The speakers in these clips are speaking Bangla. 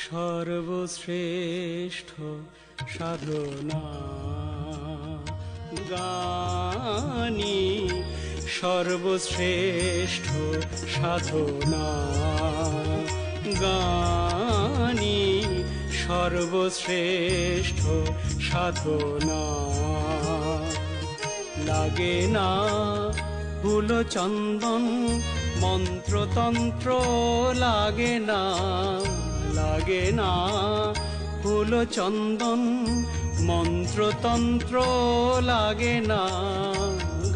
সর্বশ্রেষ্ঠ সাধনা গানি, সর্বশ্রেষ্ঠ সাধনা গানি, সর্বশ্রেষ্ঠ সাধনা। লাগে না ফুল চন্দন মন্ত্রতন্ত্র, লাগে না, লাগে না ফুল চন্দন মন্ত্রতন্ত্র, লাগে না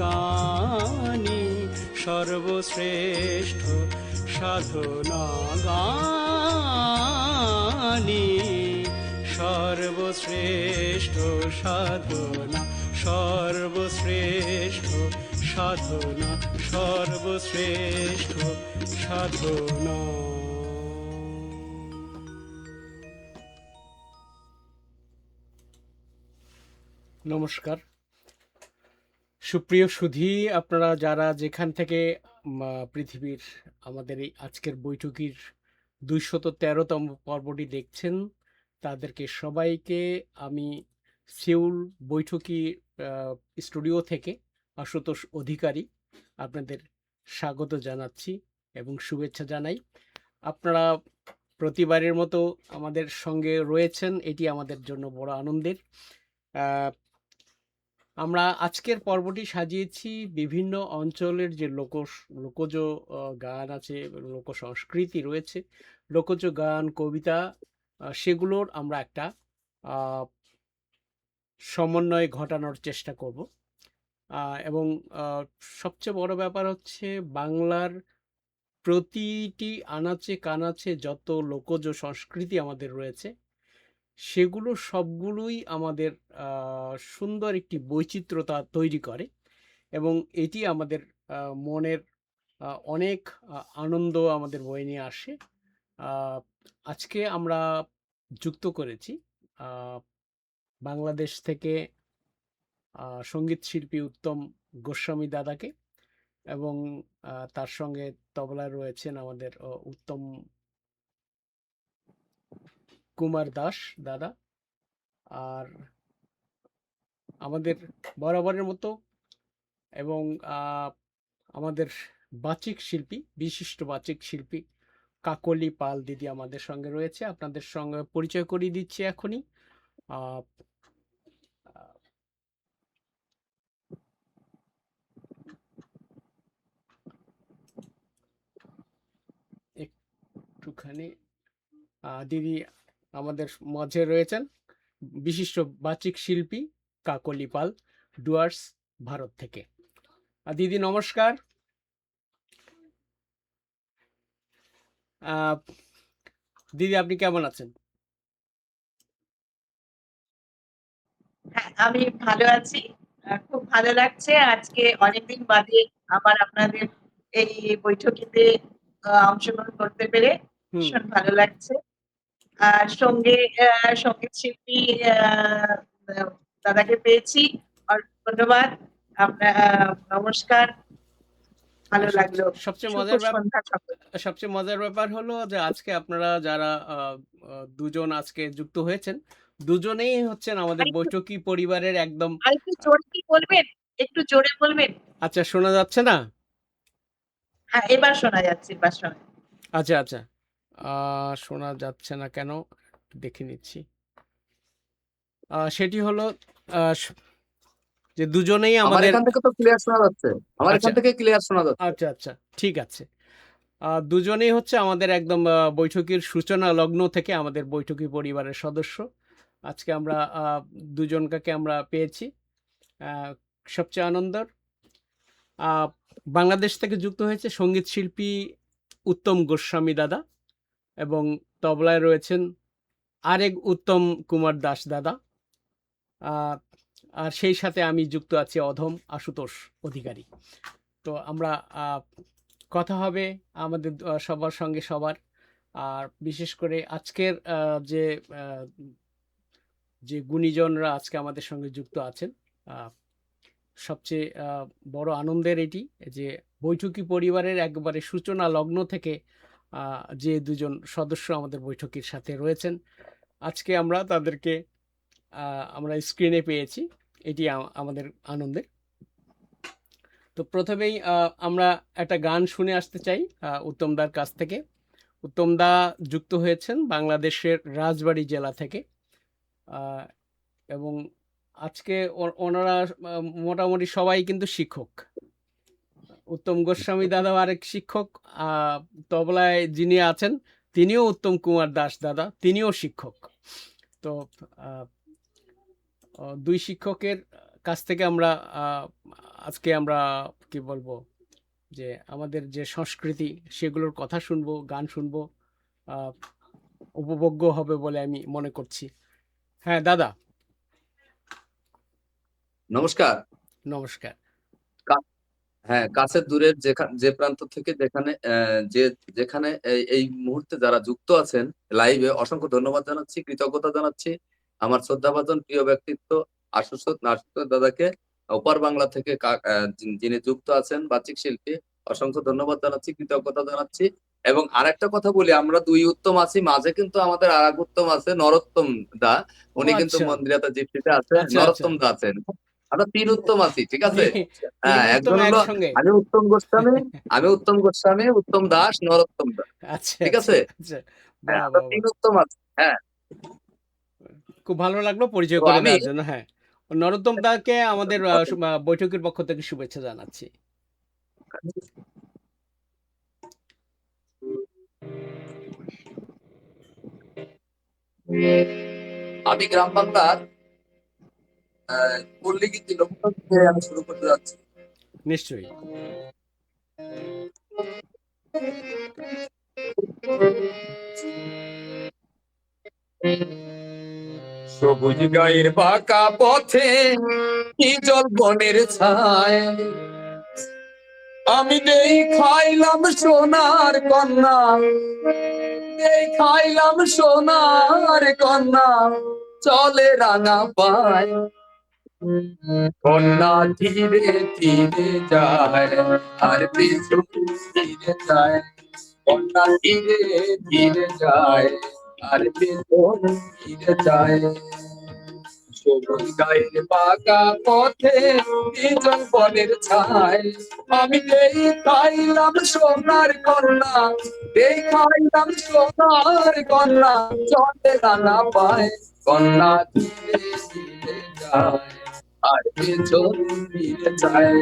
গানি, সর্বশ্রেষ্ঠ সাধনা গানি, সর্বশ্রেষ্ঠ সাধনা, সর্বশ্রেষ্ঠ সাধনা, সর্বশ্রেষ্ঠ সাধনা। নমস্কার সুপ্রিয় সুধী, আপনারা যারা যেখান থেকে পৃথিবীর আমাদের এই আজকের বৈঠকির 213তম পর্বটি দেখছেন, তাদেরকে সবাইকে আমি সিউল বৈঠকি স্টুডিও থেকে আশুতোষ অধিকারী আপনাদের স্বাগত জানাচ্ছি এবং শুভেচ্ছা জানাই। আপনারা প্রতিবারের মতো আমাদের সঙ্গে রয়েছেন, এটি আমাদের জন্য বড় আনন্দের। আমরা আজকের পর্বটি সাজিয়েছি বিভিন্ন অঞ্চলের যে লোকজ গান আছে, লোক সংস্কৃতি রয়েছে, লোকজ গান কবিতা, সেগুলোর আমরা একটা সমন্বয় ঘটানোর চেষ্টা করব। এবং সবচেয়ে বড় ব্যাপার হচ্ছে বাংলার প্রতিটি আনাচে কানাচে যত লোকজ সংস্কৃতি আমাদের রয়েছে, সেগুলো সবগুলোই আমাদের সুন্দর একটি বৈচিত্র্যতা তৈরি করে এবং এটি আমাদের মনের অনেক আনন্দ আমাদের বয়ে নিয়ে আসে। আজকে আমরা যুক্ত করেছি বাংলাদেশ থেকে সঙ্গীত শিল্পী উত্তম গোস্বামী দাদাকে, এবং তার সঙ্গে তবলায় রয়েছেন আমাদের উত্তম কুমার দাস দাদা। আর আমাদের বরাবরের মতো এবং আমাদের বাচিক শিল্পী, বিশিষ্ট বাচিক শিল্পী কাকলি পাল দিদি আমাদের সঙ্গে রয়েছে। আপনাদের সঙ্গে পরিচয় করিয়ে দিচ্ছি এখনই। একটুখানি দিদি আমাদের মাঝে রয়েছেন, বিশিষ্ট বাচিক শিল্পী কাকলি পাল, ডুয়ার্স, ভারত থেকে। দিদি নমস্কার। দিদি আপনি কেমন আছেন? হ্যাঁ, আমি ভালো আছি। খুব ভালো লাগছে আজকে অনেকদিন বাদে আবার আপনাদের এই বৈঠকিতে অংশগ্রহণ করতে পেরে ভীষণ ভালো লাগছে। আর সঙ্গে সঙ্গীত শিল্পী দাদাকে পেয়েছি, ধন্যবাদ। নমস্কার, ভালো লাগলো। সবচেয়ে মজার ব্যাপার হলো যে আজকে আপনারা যারা দুজন আজকে যুক্ত হয়েছেন, দুজনেই হচ্ছেন আমাদের বৈঠকি পরিবারের একদম। একটু জোরে কি বলবেন, একটু জোরে বলবেন? আচ্ছা, শোনা যাচ্ছে না? হ্যাঁ, এবার শোনা যাচ্ছে, এবার শোনা। আচ্ছা আচ্ছা, শোনা যাচ্ছে না কেন দেখে নিচ্ছি। সেটি হলো যে দুজনেই আমাদের এখান থেকে তো ক্লিয়ার শোনা যাচ্ছে, আমার এখান থেকে ক্লিয়ার শোনা যাচ্ছে। আচ্ছা আচ্ছা, ঠিক আছে। দুজনেই হচ্ছে আমাদের একদম বৈঠকির সূচনা লগ্ন থেকে আমাদের বৈঠকি পরিবারের সদস্য। আজকে আমরা দুজনকে আমরা পেয়েছি। সবচেয়ে আনন্দের বাংলাদেশ থেকে যুক্ত হয়েছে সঙ্গীত শিল্পী উত্তম গোস্বামী দাদা, এবং তবলায় রয়েছেন আরেক উত্তম কুমার দাস দাদা। আর সেই সাথে আমি যুক্ত আছি অধম আশুতোষ অধিকারী। তো আমরা কথা হবে আমাদের সবার সঙ্গে সবার। আর বিশেষ করে আজকের যে গুণীজনরা আজকে আমাদের সঙ্গে যুক্ত আছেন, সবচেয়ে বড় আনন্দের এটি যে বৈঠকি পরিবারের একবারে সূচনা লগ্ন থেকে যে দুজন সদস্য আমাদের বৈঠকের সাথে রয়েছেন, আজকে আমরা তাদেরকে আমরা স্ক্রিনে পেয়েছি, এটি আমাদের আনন্দের। তো প্রথমেই আমরা একটা গান শুনে আসতে চাই উত্তম দার কাছ থেকে। উত্তম দা যুক্ত হয়েছেন বাংলাদেশের রাজবাড়ী জেলা থেকে, এবং আজকে ওনারা মোটামুটি সবাই কিন্তু শিক্ষক। উত্তম গোস্বামী দাদাও আরেক শিক্ষক, তবলায় যিনি আছেন তিনিও উত্তম কুমার দাস দাদা, তিনিও শিক্ষক। তো দুই শিক্ষকের কাছ থেকে আমরা আজকে আমরা কি বলবো যে আমাদের যে সংস্কৃতি সেগুলোর কথা শুনবো, গান শুনবো, উপভোগ্য হবে বলে আমি মনে করছি। হ্যাঁ দাদা, নমস্কার। নমস্কার। হ্যাঁ, কাছের দূরের যে প্রান্ত থেকে যেখানে এই মুহূর্তে যারা যুক্ত আছেন লাইভে, অসংখ্য ধন্যবাদ জানাচ্ছি, কৃতজ্ঞতা জানাচ্ছি আমার শ্রদ্ধাভাজন প্রিয় ব্যক্তিত্ব আশুতোষ দাদাকে, ওপার বাংলা থেকে যিনি যুক্ত আছেন বাচিক শিল্পী, অসংখ্য ধন্যবাদ জানাচ্ছি, কৃতজ্ঞতা জানাচ্ছি। এবং আরেকটা কথা বলি, আমরা দুই উত্তম আছি, মাঝে কিন্তু আমাদের আর এক উত্তম আছে, নরোত্তম দা। উনি কিন্তু মন্দিরাতে জিপসিতে আছে, নরোত্তম দা আছেন। আমরা তিন উত্তম আছি, ঠিক আছে? হ্যাঁ, একজন হলো আমি উত্তম গোস্বামী, উত্তম দাস, নরোত্তম দাস, ঠিক আছে? আমরা তিন উত্তম আছি। হ্যাঁ, খুব ভালো লাগলো পরিচয় করে দেওয়ার জন্য। হ্যাঁ, নরোত্তম দাকে আমাদের বৈঠকের পক্ষ থেকে শুভেচ্ছা জানাচ্ছি। আমি গ্রাম বাংলার পল্লীগীতি লোকগীত থেকে আমি শুরু করতে যাচ্ছি। নিশ্চয়ই। সবুজ গায়ের বাঁকা পথে কি জল বনের ছায়, আমি নেই খাইলাম সোনার কন্যা, নেই খাইলাম সোনার কন্যা, চলে রাঙা পায়, কন্যা ধীরে ধীরে যায় আর পিছু ধীরে যায়, কন্যা ধীরে ধীরে যায় আর পিছু ধীরে যায়। সবুজ গায়ের বাঁকা পথে নিজন বনের ছায়, আমি এই খাইলাম সোনার কন্যা, এই খাইলাম সোনার কন্যা, চলে রাঙা পায়, কন্যা ধীরে ধীরে যায় আর পেছন ফিরে যায়,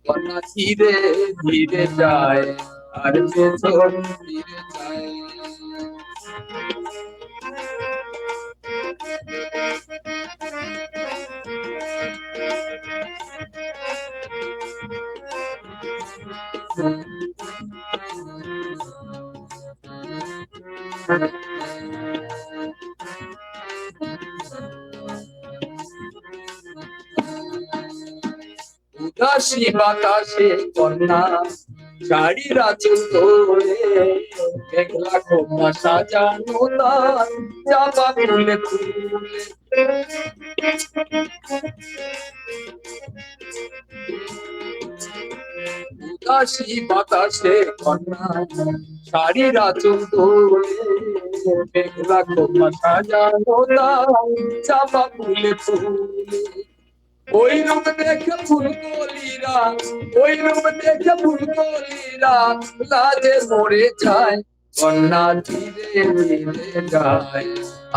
কন্যা ধীরে ধীরে যায় আর পেছন ফিরে যায়। উদাসী বাতাসে কন্যা শাড়ির আঁচল ধরে, মেঘলা খোপা সাজানো তার চাপা ফুলে ফুলে, উদাসী বাতাসে কন্যা শাড়ির আঁচল ধরে, মেঘলা খোপা সাজানো তার চাপা ফুলে ফুলে, ওই রূপ দেখে ফুলকলিরা, ওই রূপ দেখে ফুলকলিরা লাজে মরে যায়, কন্যা ধীরে ধীরে যায়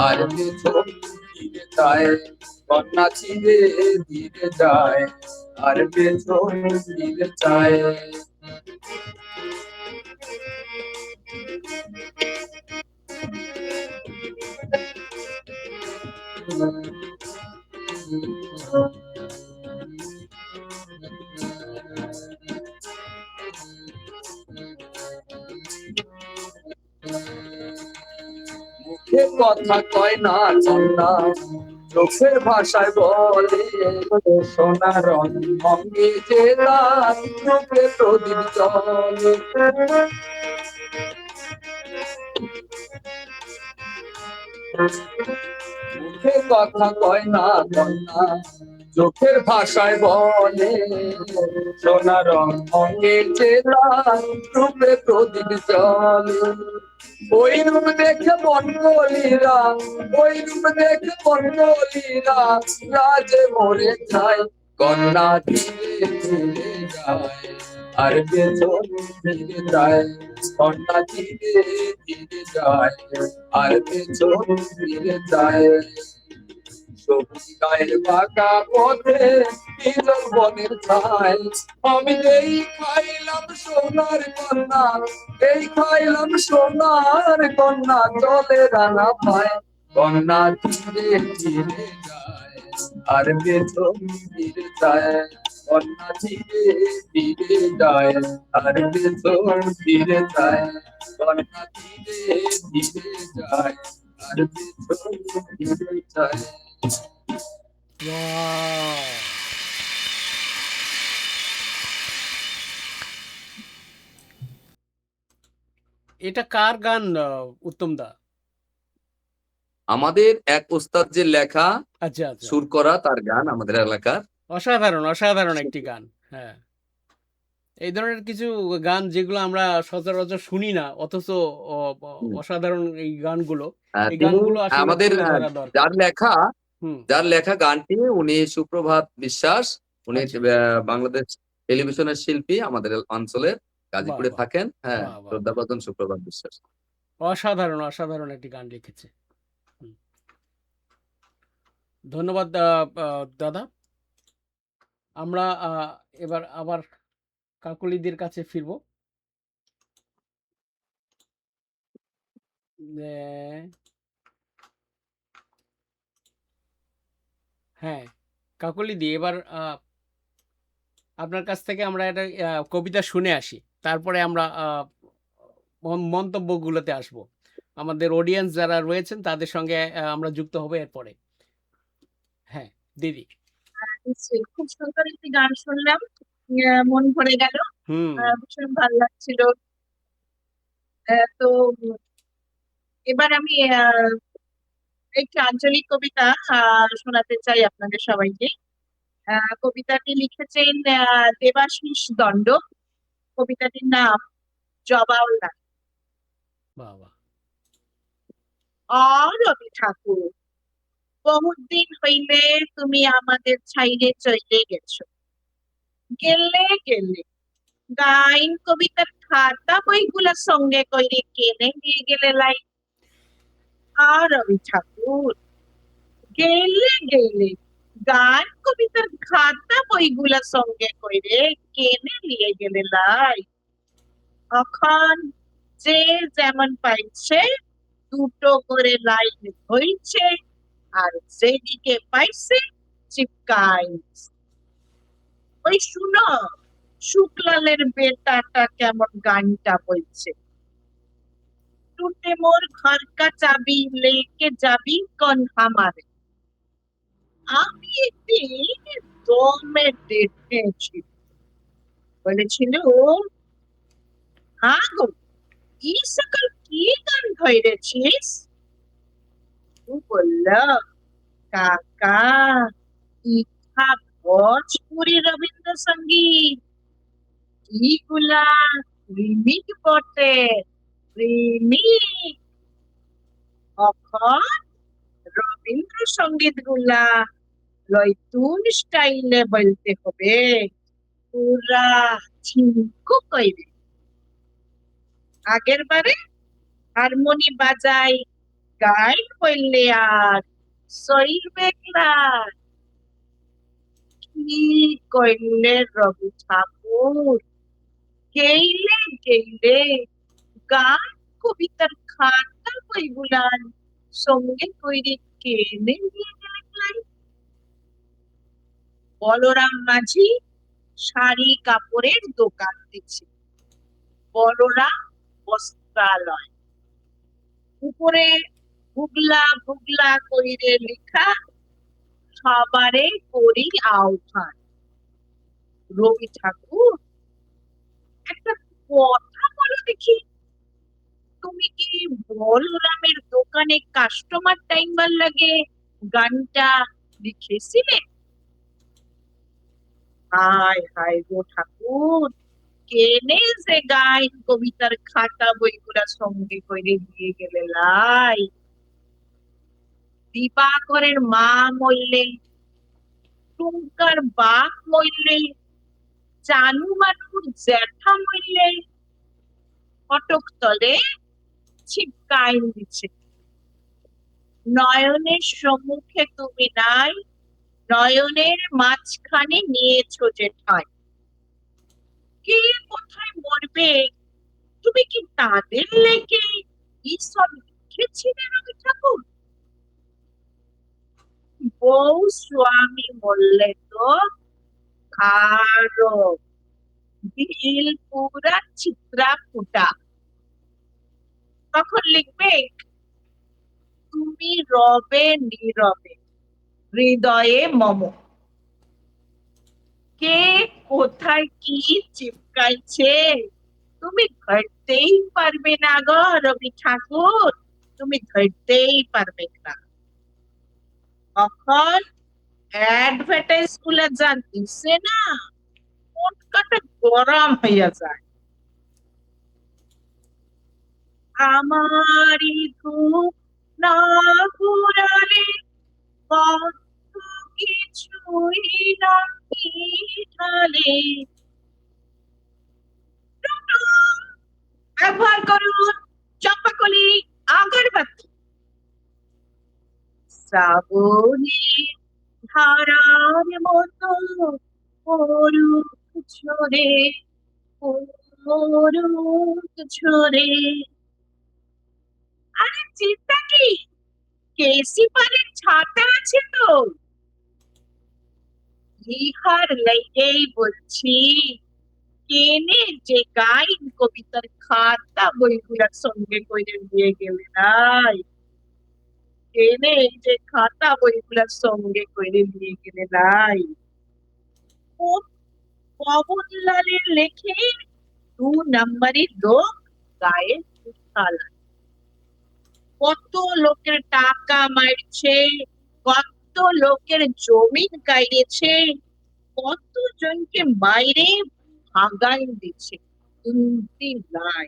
আর পেছন ফিরে যায়, কন্যা ধীরে ধীরে যায় আর পেছন ফিরে যায়। মুখে কথা কয় না কন্যা, চোখের ভাষায় বলে, সোনার অঙ্গে যে তার চোখে প্রদীপ জ্বলে, মুখে কথা কয় না কন্যা, চোখের ভাষায় বলে সোনা রং অঙ্গে চেলা রূপে প্রদীপ জলে ওই রূপ দেখে মঙ্গলীরা ওই রূপ দেখে মঙ্গলীরা রাজে মরে যায় কন্যা ধীরে ধীরে যায় আর পেছন ফিরে যায় কন্যা ধীরে ধীরে যায় আর পেছন ফিরে যায় সবুজ গায়ের বাঁকা পথে নীলল বনের ছায় আমি এই খাইলাম সোনার কন্যা এই খাইলাম সোনার কন্যা চলে রানা পায় কন্যা ধীরে ধীরে যায় আর পেছন ফিরে যায় কন্যা ধীরে ধীরে যায় আর পেছন ফিরে যায় কন্যা ধীরে ধীরে যায় আর পেছন ফিরে যায় ওয়াও! এটা কার গান উত্তম দা? আমাদের এক ওস্তাদ যে লেখা আচ্ছা, আচ্ছা। সুর করা তার গান আমাদের এলাকার অসাধারণ, অসাধারণ একটি গান। হ্যাঁ। এই ধরনের কিছু গান যেগুলো আমরা সচরাচর শুনি না অথচ অ ব অসাধারণ এই গানগুলো। এই তিনি গানগুলো আসলে আমাদের তুলে ধরা দরকার। যার লেখা গানটি উনি সুপ্রভাত বিশ্বাস উনি আচ্ছা। বাংলাদেশ টেলিভিশনের শিল্পী আমাদের অঞ্চলের গাজীপুরে বাহ! থাকেন হ্যাঁ বাহ! বাহ! শ্রদ্ধাভাজন সুপ্রভাত বিশ্বাস অসাধারণ, অসাধারণ একটি গান লিখেছে। হুম। ধন্যবাদ দাদা। আমরা এবার আবার কাকলিদের কাছে ফিরবো। হ্যাঁ, কাকলিদি এবার আপনার কাছ থেকে আমরা একটা কবিতা শুনে আসি। তারপরে আমরা মন্তব্যগুলোতে আসবো। আমাদের অডিয়েন্স যারা রয়েছেন তাদের সঙ্গে আমরা যুক্ত হবো এরপরে। হ্যাঁ, দিদি। নিশ্চয়ই। খুব সুন্দর একটি গান শুনলাম। মন ভরে গেল। হুম। ভীষণ ভালো লাগছিল। তো এবার আমি একটি আঞ্চলিক কবিতা শোনাতে চাই আপনাদের সবাইকে। কবিতাটি লিখেছেন দেবাশিস দণ্ড। কবিতাটির নাম জবাওলা। বাহ! বাহ! রবি ঠাকুর, বহুদিন হইলে তুমি আমাদের ছাইরে চলে গেছো। গেলে গেলে গাইন কবিতার খাতা বইগুলা সঙ্গে কইরে কেনে নিয়ে গেলে লাই। রবি ঠাকুর, গেলে গেলে গান কবিতার খাতা বইগুলা সঙ্গে কইরে কেনে নিয়ে গেলে লাই। এখন যে যেমন পাইছে দুটো করে লাইন হইছে আর যেদিকে পাইছে চিপকাই। ওই শুনো শুক্লালের বেটাটা কেমন গানটা বলছে। टूटे मोर घर का चाबी लेके जाबी कौन हमारे। আমি একদিন দমে দেখেছি বলেছিল গো এই সকাল কি গান ধরেছিস। ও বলল কাকা ইহা ভোজপুরি রবীন্দ্রসঙ্গীত এইগুলা রিমিক বটে রিমিক। এখন রবীন্দ্রসঙ্গীত গুলা নতুন স্টাইলে বলতে হবে পুরা ঝিঙ্কু কইরে। আগের বারে হারমোনি বাজাই গান বললে আর সইবে না। কি কইলে রবি ঠাকুর, গেইলে গেইলে গান কবিতার খাতা বইগুলান সঙ্গে কইরে কেনে নিয়ে গেলেন। বলরাম মাঝি শাড়ি কাপড়ের দোকান দিচ্ছে। বলরাম বস্ত্রালয়। উপরে ভুগলা ভুগলা কইরে লেখা সবারে করি আহ্বান। রবি ঠাকুর, একটা কথা বলো দেখি, তুমি কি বলরামের দোকানে কাস্টমার টাইমবার লাগে গানটা লিখেছিলে? হায় হায় গো ঠাকুর, কেনে যে গাইন কবিতার খাতা বইগুলা সঙ্গে করে দিয়ে গেলে লাই। দিবাকরের মা মরলে, টুঙ্কার বাপ মরলে, চানু মানুর জ্যাঠা মরলে, ফটক তলে ছিপকাইন দিচ্ছে। নয়নের সম্মুখে তুমি নাই, নয়নের মাঝখানে নিয়েছো যে ঠাঁই। কে কোথায় মরবে, তুমি কি তাদের লেগে এইসব লিখেছিলে রবি ঠাকুর? বউ স্বামী বললে তো আরো দিল পুরা চিত্রা ফুটা। তখন লিখবে, তুমি রবে নীরবে, হৃদয়ে মম। কে কোথায় কি চিপকাইছে তুমি ধরতেই পারবে না গো রবি ঠাকুর, তুমি ধরতেই পারবে না। তখন অ্যাডভার্টাইজ গুলা যা দিচ্ছে না, মনকাটা গরম হইয়া যায়। আমারই ধূপ না পুরালে কত কিছুই না ঢালে। ব্যবহার করুন চম্পাকলি আগরবাতি। শ্রাবণের ধারার মতো পড়ুক ঝরে, পড়ুক ঝরে। আরে চিন্তা কি, কেসি পালের ছাতা আছে তো। ইহার লেগেই বলছি, কেনে যে গাইন কবিতার খাতা বইগুলার সঙ্গে করে দিয়ে গেলে নাই। কেনে যে খাতা বইগুলার সঙ্গে করে দিয়ে গেলে নাই। ও পবনলালের লেখে 2 নম্বরের লোক গায়ে উঠালা। কত লোকের টাকা মারছে, কত লোকের জমিন কাইড়েছে, কত জনকে মাইরে ভাগাই দিচ্ছে। কিন্তু নাই,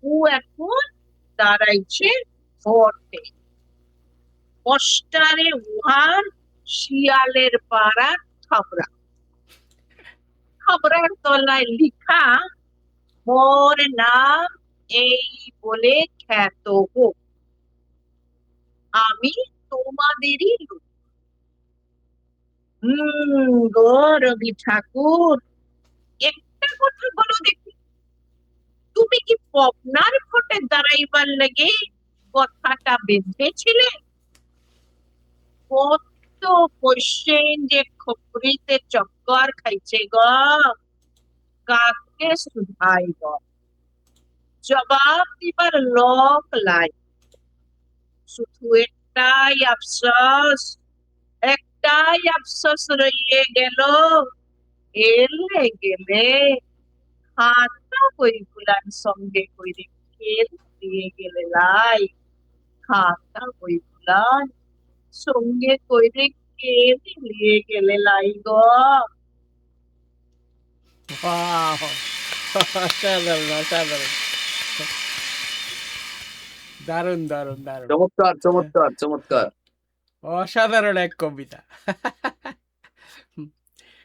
ও এখন দাঁড়াইছে ভোটে। পোস্টারে উহার শিয়ালের পাড়া খবরা, খবরার তলায় লিখা, মোর নাম এই বলে খ্যাত হোক, আমি তোমাদেরই লোক। গো রবি ঠাকুর, একটা কথা বলো দেখি, তুমি কি পপনার ভোটে দাঁড়াইবার লাগে কথাটা বেঁধেছিলে? কত কোশ্চেন যে খপরিতে চক্কর খাইছে গো, কাকে শুধাইব? জবাব দিবার লোক লাই। শুধু একটাই আফসোস রইয়ে গেল, এলে গেলে খাতা বইগুলার সঙ্গে কইরে খেল দিয়ে গেলে লাই। খাতা বইগুলার সঙ্গে কইরে খেল দিয়ে গেলে লাই গো। ওয়াও! অসাধারণ, অসাধারণ। দারুণ, দারুণ, দারুণ। চমৎকার চমৎকার চমৎকার। অসাধারণ এক কবিতা।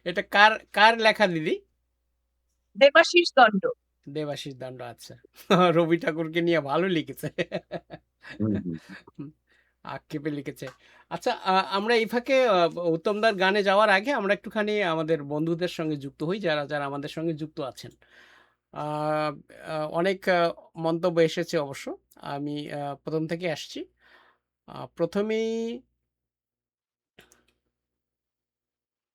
এটা কার কার লেখা দিদি? দেবাশিস দণ্ড। দেবাশিস দণ্ড, আচ্ছা। রবি ঠাকুরকে নিয়ে ভালো লিখেছে। হুম, হুম। আক্ষেপে লিখেছে। আচ্ছা, আমরা এই ফাঁকে উত্তমদার গানে যাওয়ার আগে আমরা একটুখানি আমাদের বন্ধুদের সঙ্গে যুক্ত হই, যারা যারা আমাদের সঙ্গে যুক্ত আছেন। অনেক মন্তব্য এসেছে অবশ্য। আমি প্রথম থেকে আসছি। প্রথমেই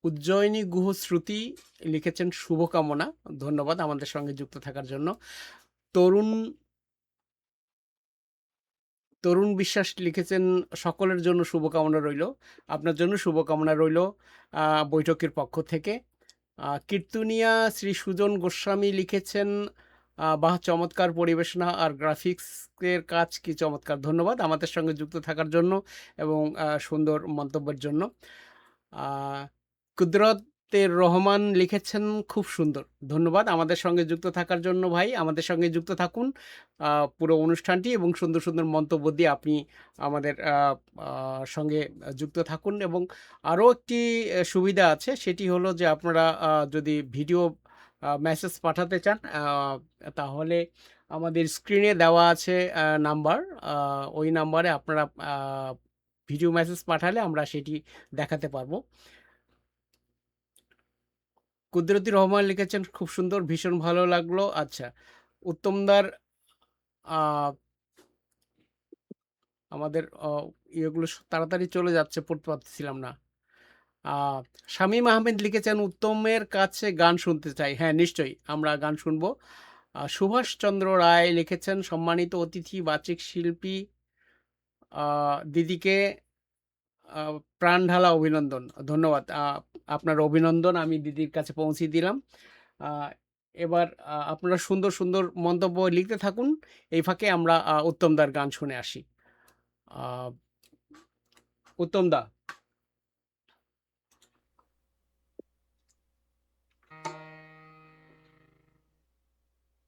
উজ্জয়িনী গুহ শ্রুতি লিখেছেন শুভকামনা, ধন্যবাদ আমাদের সঙ্গে যুক্ত থাকার জন্য। তরুণ তরুণ বিশ্বাস লিখেছেন সকলের জন্য শুভকামনা রইল, আপনার জন্য শুভকামনা রইল বৈঠকের পক্ষ থেকে। কীর্তনিয়া শ্রী সুজন গোস্বামী লিখেছেন, বাহ, চমৎকার পরিবেশনা আর গ্রাফিক্সের কাজ কি চমৎকার, ধন্যবাদ আমাদের সঙ্গে যুক্ত থাকার জন্য এবং সুন্দর মন্তব্যের জন্য। কুদরত কুদরতের রহমান লিখেছেন, খুব সুন্দর। ধন্যবাদ আমাদের সঙ্গে যুক্ত থাকার জন্য ভাই। আমাদের সঙ্গে যুক্ত থাকুন পুরো অনুষ্ঠানটি এবং সুন্দর, সুন্দর মন্তব্য দিয়ে আপনি আমাদের সঙ্গে যুক্ত থাকুন। এবং আরও একটি সুবিধা আছে, সেটি হলো যে আপনারা যদি ভিডিও মেসেজ পাঠাতে চান তাহলে আমাদের স্ক্রিনে দেওয়া আছে নাম্বার। ওই নাম্বারে আপনারা ভিডিও মেসেজ পাঠালে আমরা সেটি দেখাতে পারবো। কুদরতি রহমান লিখেছেন, খুব সুন্দর, ভীষণ ভালো লাগলো। আচ্ছা, উত্তমদার আমাদের ইয়েগুলো তাড়াতাড়ি চলে যাচ্ছে, পড়তে পারতেছিলাম না। শামীম আহমেদ লিখেছেন, উত্তমের কাছে গান শুনতে চাই। হ্যাঁ, নিশ্চয়ই আমরা গান শুনবো। সুভাষচন্দ্র রায় লিখেছেন, সম্মানিত অতিথি বাচিক শিল্পী দিদিকে প্রাণ ঢালা অভিনন্দন। ধন্যবাদ। আপনার অভিনন্দন আমি দিদির কাছে পৌঁছে দিলাম। এবার আপনারা সুন্দর, সুন্দর মন্তব্য লিখতে থাকুন। এই ফাঁকে আমরা উত্তমদার গান শুনে আসি। উত্তমদা।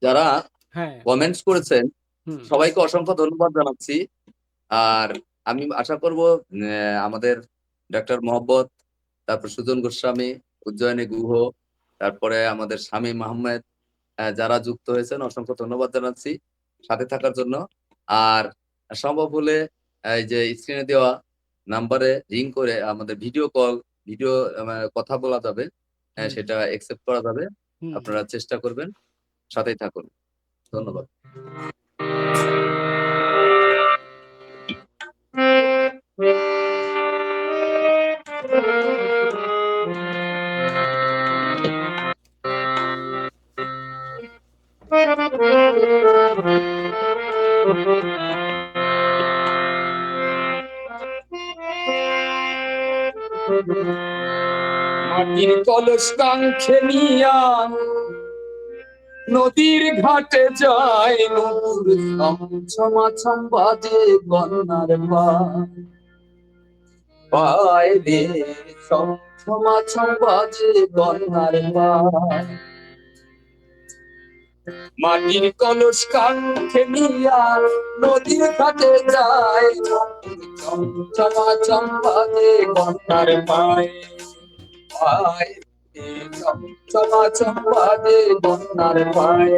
যারা হ্যাঁ। কমেন্টস করেছেন সবাইকে অসংখ্য ধন্যবাদ জানাচ্ছি। আর আমি আশা করব আমাদের ডক্টর মোহাম্মদ, তারপর সুজন গোস্বামী, উজ্জয়িনী গুহ, তারপরে আমাদের শামীম আহমেদ, যারা যুক্ত হয়েছেন অসংখ্য ধন্যবাদ জানাচ্ছি সাথে থাকার জন্য। আর সম্ভব হলে এই যে স্ক্রিনে দেওয়া নাম্বারে রিং করে আমাদের ভিডিও কথা বলা যাবে, সেটা একসেপ্ট করা যাবে। আপনারা চেষ্টা করবেন, সাথেই থাকুন। ধন্যবাদ। মাটির কলস কাঙ্ক্ষে নিয়া নদীর ঘাটে যায় নূপুর ছমাছম বাজে গন্নার পায় রে ছমাছম বাজে গন্নার মাটির কলস কাঙ্ক্ষে নিয়া নদীর ঘাটে যায় ছমাছম বাজে গন্নার পায় ছমাছম বাজে গন্নার পায়।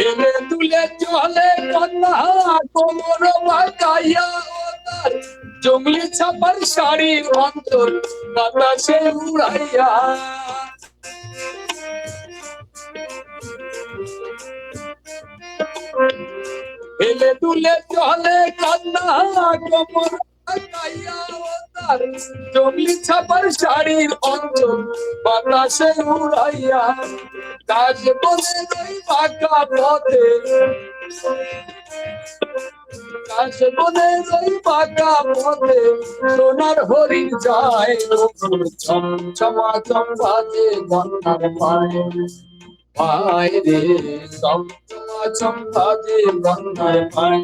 এলে তুলে চলে কন্যা কোমর বাঁকাইয়া, তার জঙ্গলি ছাপার শাড়ির অন্তর বাতাসে উড়াইয়া। এলে তুলে চলে কন্যা কোমর বাঁকাইয়া, তার জঙ্গলি ছাপার শাড়ির অন্তর বাতাসে উড়াইয়া। কাজ বনে রই বাঁকা পথে, কাজ বনে রই বাঁকা পথে সোনার হরিণ যায় ছমাছম বাজে গন্নার পায় পায় রে ছমাছম বাজে গন্নার পায়।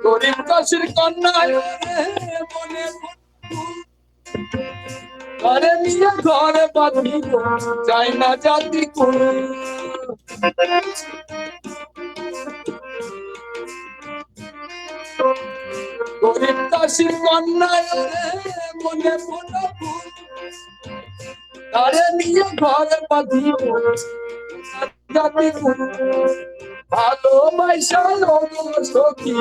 গরিব কাশির কন্যা মনে ঘরে নিয়ে ঘরে বাঁধিব চাই না জাতি কোন। গরিব কাশির কন্যা মনে ঘরে নিয়ে ঘরে বাঁধিব জাতি কোন। ভালোবাসা সখী,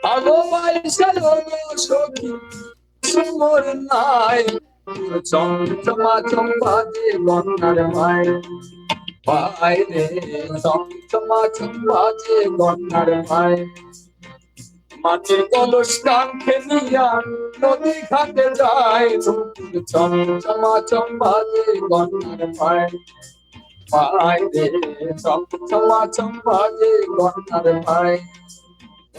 ভালোবাসা সখী সুমর নাই ছমাছম বাজে গন্নার পায় পায় রে ছমাছম বাজে গন্নার পায়। মাটির কলস কাঙ্ক্ষে নিয়া নদী ঘাটে যায় ছমাছম বাজে গন্নার পায় পায় রে চমচমা চম্বাজে গন্ধার পায়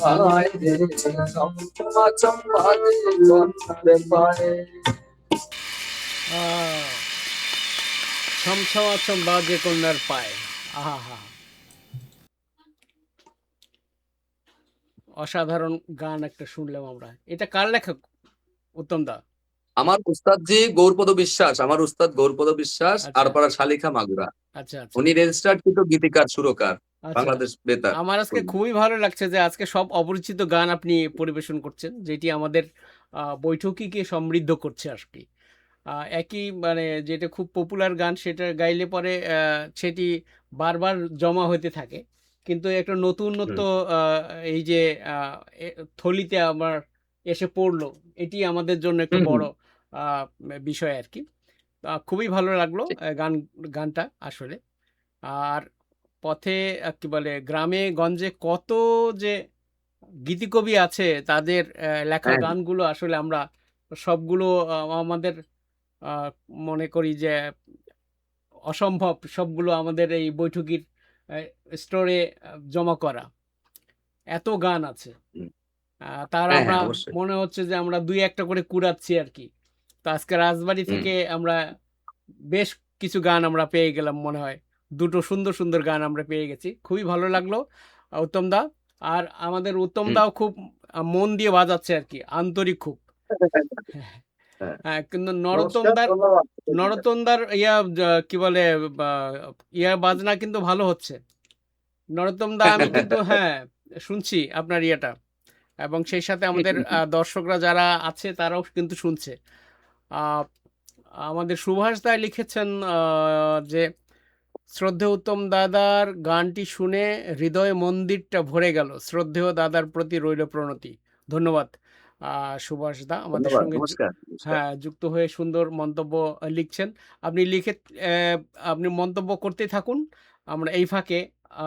পায় রে চমচমা চম্বাজে গন্ধার পায় আহ, ছমছমাছম বাজে কন্যার পায়। আহা হা, অসাধারণ গান একটা শুনলাম আমরা। এটা কার লেখক উত্তম দা? আমার উস্তাদজি গৌরপদ বিশ্বাস, আমার উস্তাদ গৌরপদ বিশ্বাস, আচ্ছা আরপাড়া শালিখা মাগুরা। আচ্ছা আচ্ছা উনি রেজিস্টার্ড কিন্তু গীতিকার সুরকার, আচ্ছা। বাংলাদেশ বেতার। আমার আজকে খুবই ভালো লাগছে যে আজকে সব অপরিচিত গান আপনি পরিবেশন করছেন, যেটি আমাদের বৈঠকীকে সমৃদ্ধ করছে আর কি। একই মানে যেটা খুব পপুলার গান সেটা গাইলে পরে সেটি বারবার জমা হতে থাকে, কিন্তু একটা নতুনত্ব এই যে আহ, থলিতে আমার এসে পড়লো, এটি আমাদের জন্য একটা হুম, হুম, বড় বিষয় আর কি। খুবই ভালো লাগলো ঠিক। গানটা আসলে। আর পথে কি বলে গ্রামে গঞ্জে কত যে গীতিকবি আছে, তাদের লেখা হ্যাঁ, গানগুলো আসলে আমরা সবগুলো আমাদের মনে করি যে অসম্ভব সবগুলো আমাদের এই বৈঠকির স্টোরে জমা করা। এত গান আছে, হুম, তার হ্যাঁ, আমরা হ্যাঁ, অবশ্যই। মনে হচ্ছে যে আমরা দুই একটা করে কুড়াচ্ছি আর কি। তো আজকে রাজবাড়ি হুম, থেকে আমরা বেশ কিছু গান আমরা পেয়ে গেলাম মনে হয়। দুটো সুন্দর সুন্দর গান আমরা পেয়ে গেছি, খুবই ভালো লাগলো উত্তম দা। আর আমাদের উত্তম হুম। দাও খুব মন দিয়ে বাজাচ্ছে আর কি, আন্তরিক খুব। হ্যাঁ, হ্যাঁ, কিন্তু নমস্কার, ধন্যবাদ। নরোত্তমদার ইয়া কি বলে বা, ইয়া বাজনা কিন্তু ভালো হচ্ছে। নরোত্তম দা আমি কিন্তু হ্যাঁ শুনছি আপনার ইয়েটা, এবং সেই সাথে আমাদের দর্শকরা যারা আছে তারাও কিন্তু শুনছে। আহ, আমাদের সুভাষ দা লিখেছেন যে শ্রদ্ধেয় উত্তম দাদার গানটি শুনে হৃদয় মন্দিরটা ভরে গেল, শ্রদ্ধেয় দাদার প্রতি রইল প্রণতি। ধন্যবাদ সুভাষ দা আমাদের ধন্যবাদ, সঙ্গে নমস্কার, নমস্কার। হ্যাঁ যুক্ত হয়ে সুন্দর মন্তব্য লিখছেন। আপনি আহ, আপনি মন্তব্য করতেই থাকুন, আমরা এই ফাঁকে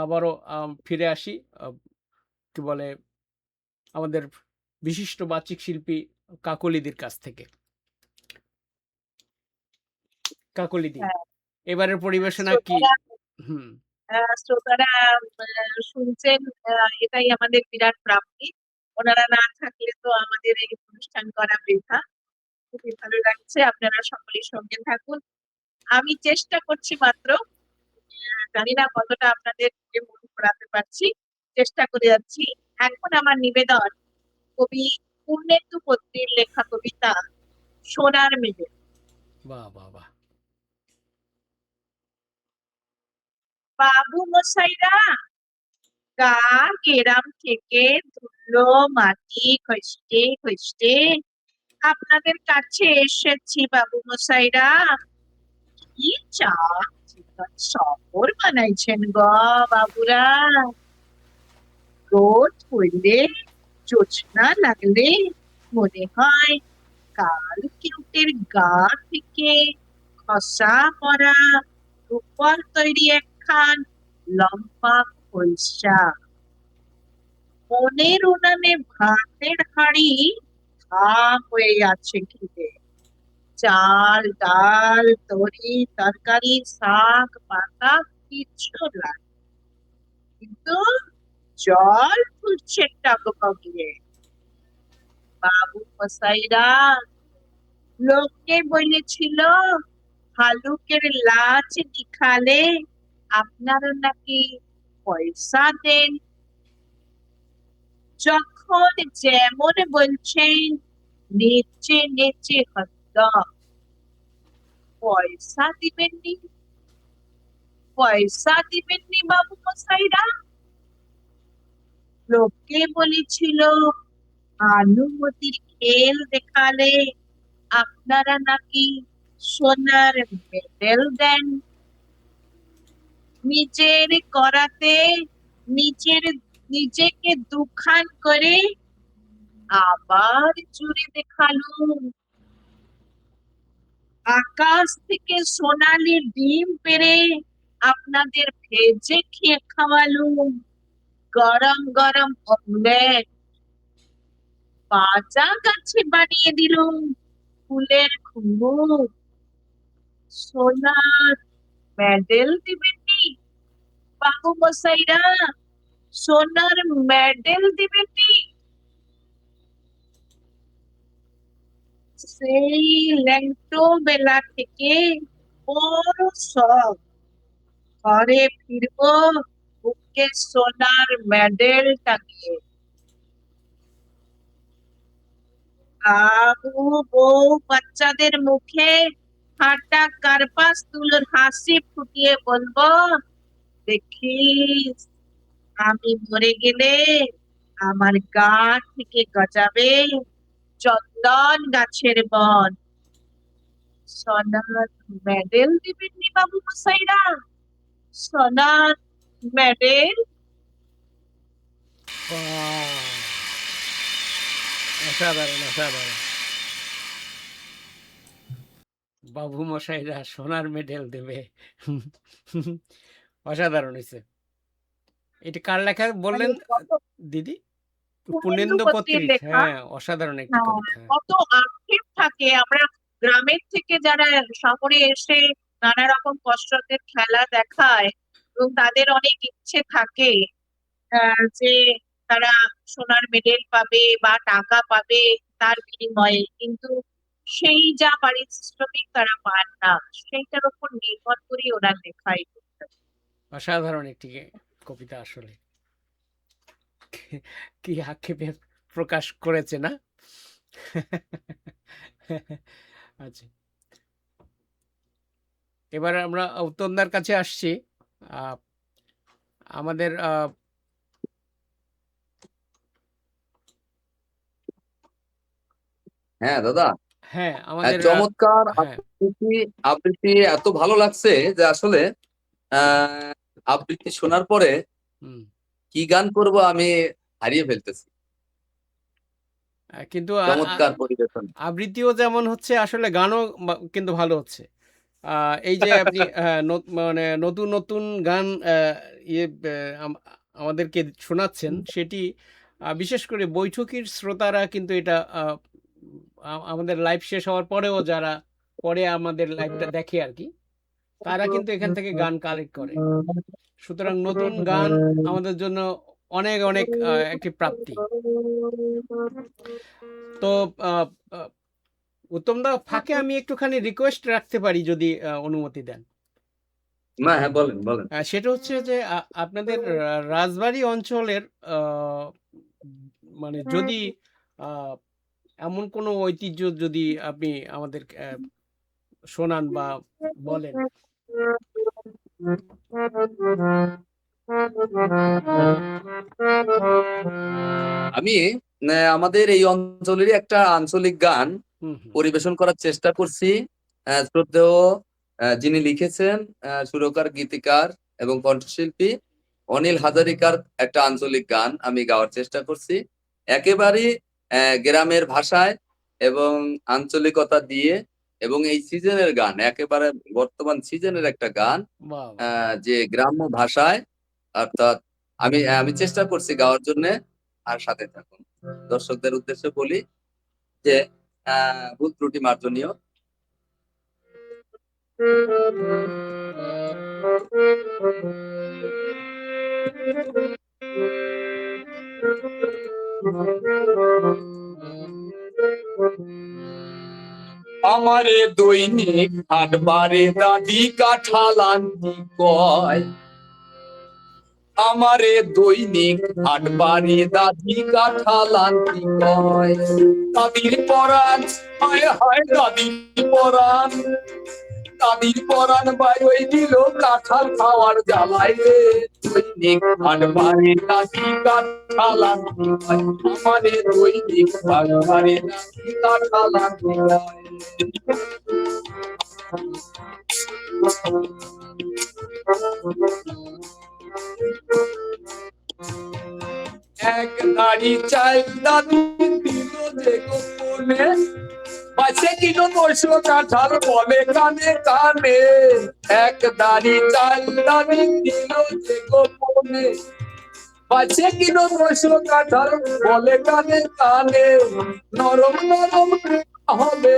আবারও ফিরে আসি কি বলে আমাদের বিশিষ্ট বাচিক শিল্পী কাকলিদির কাছ থেকে। কাকলিদি, হ্যাঁ, এবারের পরিবেশনা কি? শ্রোতারা হুম। শ্রোতারা শুনছেন, এটাই আমাদের বিরাট প্রাপ্তি। ওনারা না থাকলে তো আমাদের এই অনুষ্ঠান করা বৃথা। খুবই ভালো লাগছে, আপনারা সকলেই সঙ্গে থাকুন। আমি চেষ্টা করছি মাত্র, জানি না কতটা আপনাদের মন পড়াতে পারছি, চেষ্টা করে যাচ্ছি। এখন আমার নিবেদন কবি পূর্ণেন্দু পত্রীর লেখা কবিতা সোনার মেঘে। বাহ বাহ বাহ। বাবু মশাইরা গা গেরাম থেকে ধুলো মাটি খসতে খসতে আপনাদের কাছে এসেছি বাবু মশাইরা। কি চা চিকন শহর বানাইছেন গো বাবুরা। রোদ পড়লে জোছনা লাগলে মনে হয় কাল কিউটের গা থেকে খসা পড়া রূপর তৈরি একখান লম্বা খোলসা। মনের উনানে ভাতের হাঁড়ি হা হয়ে আছে খিদে। চাল ডাল তরি তরকারি শাক পাতা কিচ্ছু নাই, কিন্তু জল ফুটছে টকবগিয়ে। বাবু মশাইরা লোকে বলেছিল ভালুকের লাচ নিখালে আপনারা নাকি পয়সা দেন। যখন যেমন বলছেন নেচে নেচে হদ্দম। পয়সা দিবেননি, পয়সা দিবেননি বাবু মশাইরা। লোকে বলেছিল ভানুমতির খেল দেখালে আপনারা নাকি সোনার মেডেল দেন। নিজের করাতে নিজেকে দুখান করে আবার জুড়ে দেখালুম। আকাশ থেকে সোনালি ডিম পেড়ে আপনাদের ভেজে খেয়ে খাওয়ালুম। গরম গরম অমলেট বাজা গাছে বানিয়ে দিলুম ফুলের ঘুঙুর। সোনার মেডেল দিবেননি বাবু মশাইরা, সোনার মেডেল দিবেননি? সেই ল্যাংটো বেলা থেকে বড় শখ, ঘরে ফিরবো বুকে সোনার মেডেল টাঙিয়ে। আবু বউ বাচ্চাদের মুখে ফাটা কার্পাস তুলোর হাসি ফুটিয়ে বলবো, দেখিস আমি মরে গেলে আমার গা থেকে গজাবে চন্দন গাছের বন। সোনার মেডেল দিবেননি বাবু মশাইরা, সোনার মেডেল? বাহ! অসাধারণ, অসাধারণ। বাবু মশাইরা সোনার মেডেল দেবে। অসাধারণ হয়েছে। এটা কার লেখা বললেন দিদি? পূর্ণেন্দু পূর্ণেন্দু পত্রীর পত্রী। লেখা। হ্যাঁ, অসাধারণ একটি হ্যাঁ, কবিতা। কত আক্ষেপ থাকে। আমরা গ্রামের থেকে যারা শহরে এসে নানা রকম কসরতের খেলা দেখায় এবং তাদের অনেক ইচ্ছে থাকে যে তারা সোনার মেডেল পাবে বা টাকা পাবে তার বিনিময়ে, কিন্তু সেই যা পারিশ্রমিক তারা পান না, সেইটার উপর নির্ভর করে ওরা লেখাই। অসাধারণ একটি কবিতা আসলে। কি আক্ষেপে প্রকাশ করেছে না? আচ্ছা, এবার আমরা উত্তমদার কাছে আসছি। আমাদের হ্যাঁ দাদা, হ্যাঁ আমাদের চমৎকার হ্যাঁ আবৃত্তি এত ভালো লাগছে যে আসলে আবৃত্তি শোনার পরে হুম, কি গান করব আমি হারিয়ে ফেলতেছি। কিন্তু চমৎকার পরিবেশন। আবৃত্তিও যেমন হচ্ছে, আসলে গানও কিন্তু ভালো হচ্ছে। এই যে আপনি মানে নতুন নতুন গান ইয়ে আমাদেরকে শোনাচ্ছেন, সেটি বিশেষ করে বৈঠকির শ্রোতারা কিন্তু এটা আমাদের লাইভ শেষ হওয়ার পরেও যারা পরে আমাদের লাইভটা দেখে আর কি, তারা কিন্তু এখান থেকে গান কালেক্ট করে। সুতরাং নতুন গান আমাদের জন্য অনেক অনেক একটি প্রাপ্তি। তো উত্তম দা, ফাঁকে আমি একটুখানি রিকোয়েস্ট রাখতে পারি যদি অনুমতি দেন? না, হ্যাঁ বলেন বলেন। সেটা হচ্ছে যে আপনাদের রাজবাড়ী অঞ্চলের মানে যদি এমন কোনো ঐতিহ্য যদি আপনি আমাদের শোনান বা বলেন। আমি আমাদের এই অঞ্চলেরই একটা আঞ্চলিক গান পরিবেশন করার চেষ্টা করছি। শ্রদ্ধেয় যিনি লিখেছেন, সুরকার, গীতিকার এবং কণ্ঠশিল্পী অনিল হাজারিকার একটা আঞ্চলিক গান আমি গাওয়ার চেষ্টা করছি, একেবারেই গ্রামের ভাষায় এবং আঞ্চলিকতা দিয়ে, এবং এই সিজনের গান, একেবারে বর্তমান সিজনের একটা গান, যে গ্রাম্য ভাষায়। অর্থাৎ আমি চেষ্টা করছি গাওয়ার জন্য। আর সাথে থাকুন। দর্শকদের উদ্দেশ্যে বলি যে ভুল ত্রুটি মার্জনীয়। আমারে দৈনিক হাটবারে দাদি কাঁঠাল আনতি কয়, আমারে দৈনিক হাটবারে দাদি কাঁঠাল আনতি কয়। দাদির পরাণ, হায় হায় দাদির পরাণ, দাদির পরাণ বাইরে দিল কাঁঠাল খাওয়ার জ্বালায় রে। দৈনিক হাটবারে দাদি কাঁঠাল আনতি কয়, আমারে দৈনিক হাটবারে দাদি কাঁঠাল আনতি কয়। এক নারী চাই দাদি দিল যে গোপনে, পাশে কিলো 900 কাঁঠাল বলে কানে কানে। এক দাড়ি চাল দাদি দিল যে গোপনে, পাশে কিলো 900 কাঁঠাল বলে কানে কানে। নরম নরম হবে,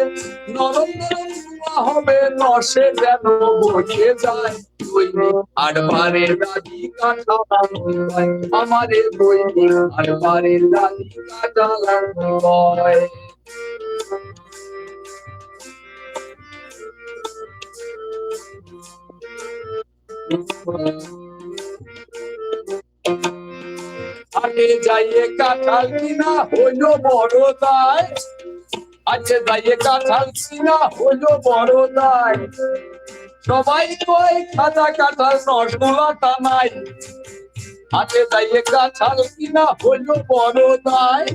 নরম নরম ধোঁয়া হবে, রসে যেন বসে যায় দৈনিক আটবারে দাদি কাঁঠাল আনতে হয়, আমারে দৈনিক আটবারে দাদি কাঁঠাল আনতে হয়। আগে যাইয়ে কাঁঠাল কিনা হইল বড় দায়, আগে যাইয়ে কাঁঠাল কিনা হইল বড় দায়, সবাই কয় খাজা কাঁঠাল রসগোল্লা নাই, আগে যাইয়ে কাঁঠাল কিনা হইল বড় দায়,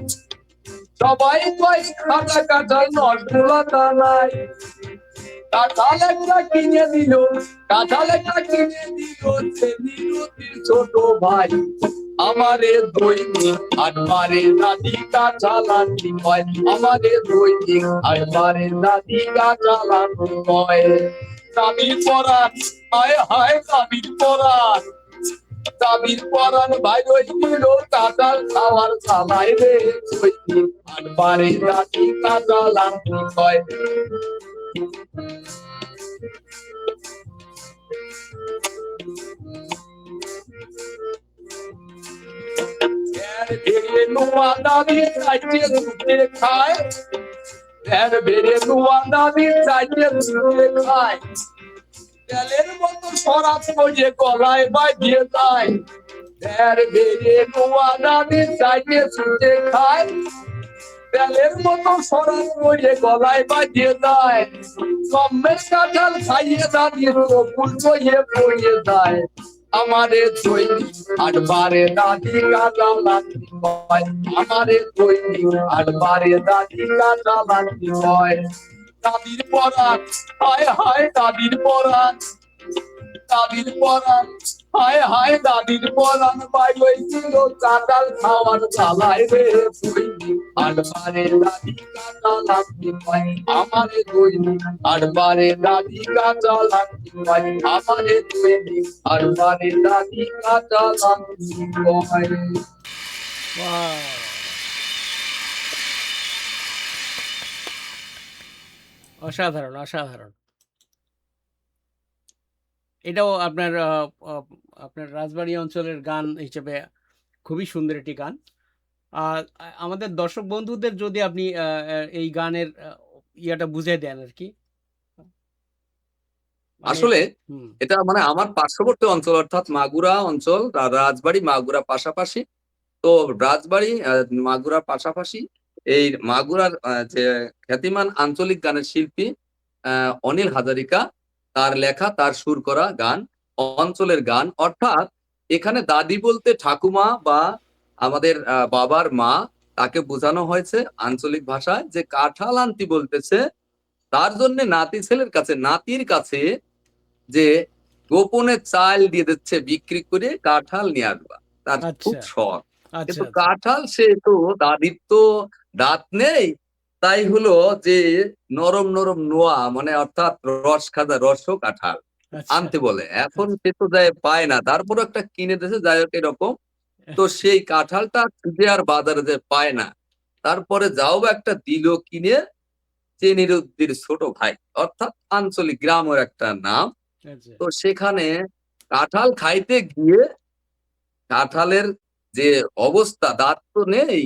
সবাই কয় খাজা কাঁঠাল রসগোল্লা নাই। কাঁঠাল একটা কিনে দিল, কাঁঠাল একটা কিনে দিল নিরতির ছোট ভাই, আমারে দৈনিক আটবারে দাদি কাঁঠাল আনতে হয়, আমারে দৈনিক আটবারে দাদি কাঁঠাল আনতে হয়। দাবির পরাণ, হায় হায় দাবির পরাণ, দাবির পরাণ ভাই রইল কাঁঠাল খাওয়ার সালাই রে, দৈনিক আটবারে দাদি কাঁঠাল আনতে হয়। বেড়ে নোয়া দাবি চাইতে দুধে খায়, বেড়ে নোয়া দাবি চাইতে দুধে খায়, তেলের মতো সরাত করে গলায় বাঁধিয়ে যায়, বেড়ে নোয়া দাবি চাইতে দুধে খায়, তেলের মতো সরাত করে গলায় বাঁধিয়ে যায়, কমের কাঁঠাল খাইয়ে দাঁড়িয়ে ফুল বইয়ে পড়িয়ে যায়, আমারে দৈনিক আটবারে দাদি কাঁঠাল আনতে হয়, আমারে দৈনিক আটবারে দাদি কাঁঠাল আনতে হয়। দাদির পরাণ, হায় হায় দাদির পরাণ, দাদির পরাণ, হায় হায় দাদির পরাণ ভাই হয়েছিল কাঁঠাল খাওয়ার জ্বালায় রে, দৈনিক আটবারে দাদি কাঁঠাল আনতে হয়, আমারে দৈনিক আটবারে দাদি কাঁঠাল আনতে হয়, আমারে দৈনিক আটবারে দাদি কাঁঠাল আনতে হয়। বাহ! অসাধারণ, অসাধারণ। এটাও আপনার আপনার রাজবাড়ী অঞ্চলের গান হিসেবে খুবই সুন্দর একটি গান। আমাদের দর্শক বন্ধুদের যদি আপনি এই গানের ইয়াটা বুঝিয়ে দেন আরকি। মানে আসলে হুম, এটা মানে আমার পার্শ্ববর্তী অঞ্চল অর্থাৎ মাগুরা অঞ্চল, রাজবাড়ী মাগুরা পাশাপাশি। তো রাজবাড়ী মাগুরার পাশাপাশি এই মাগুরার যে খ্যাতিমান আঞ্চলিক গানের শিল্পী অনিল হাজারিকা, তার লেখা তার সুর করা গান, অঞ্চলের গান। অর্থাৎ এখানে দাদি বলতে ঠাকুমা বা আমাদের বাবার মা, তাকে বোঝানো হয়েছে আঞ্চলিক ভাষায় যে কাঁঠাল আনতি বলতেছে, তার জন্য নাতি ছেলের কাছে, নাতির কাছে যে গোপনে চাল দিয়ে দিচ্ছে বিক্রি করে কাঁঠাল নিয়ে আসবা, তার খুব আচ্ছা, শখ। আচ্ছা, কিন্তু আচ্ছা। কাঁঠাল সে তো, দাদির তো দাঁত নেই, তাই হলো যে নরম নরম নোয়া মানে অর্থাৎ রস খাজা রস কাঁঠাল আচ্ছা, আনতে বলে। এখন আচ্ছা। সে তো যায় পায় না, তারপর একটা কিনে দিয়েছে, যাই হোক এরকম। তো সেই কাঁঠালটা খুঁজে আর বাজারে যে পায় না, তারপরে যাও বা একটা দিল কিনে, চেনিরুদ্দির ছোট ভাই, অর্থাৎ আঞ্চলিক গ্রামের একটা নাম। আচ্ছা। তো সেখানে কাঁঠাল খাইতে গিয়ে কাঁঠালের যে অবস্থা, দাঁত তো নেই,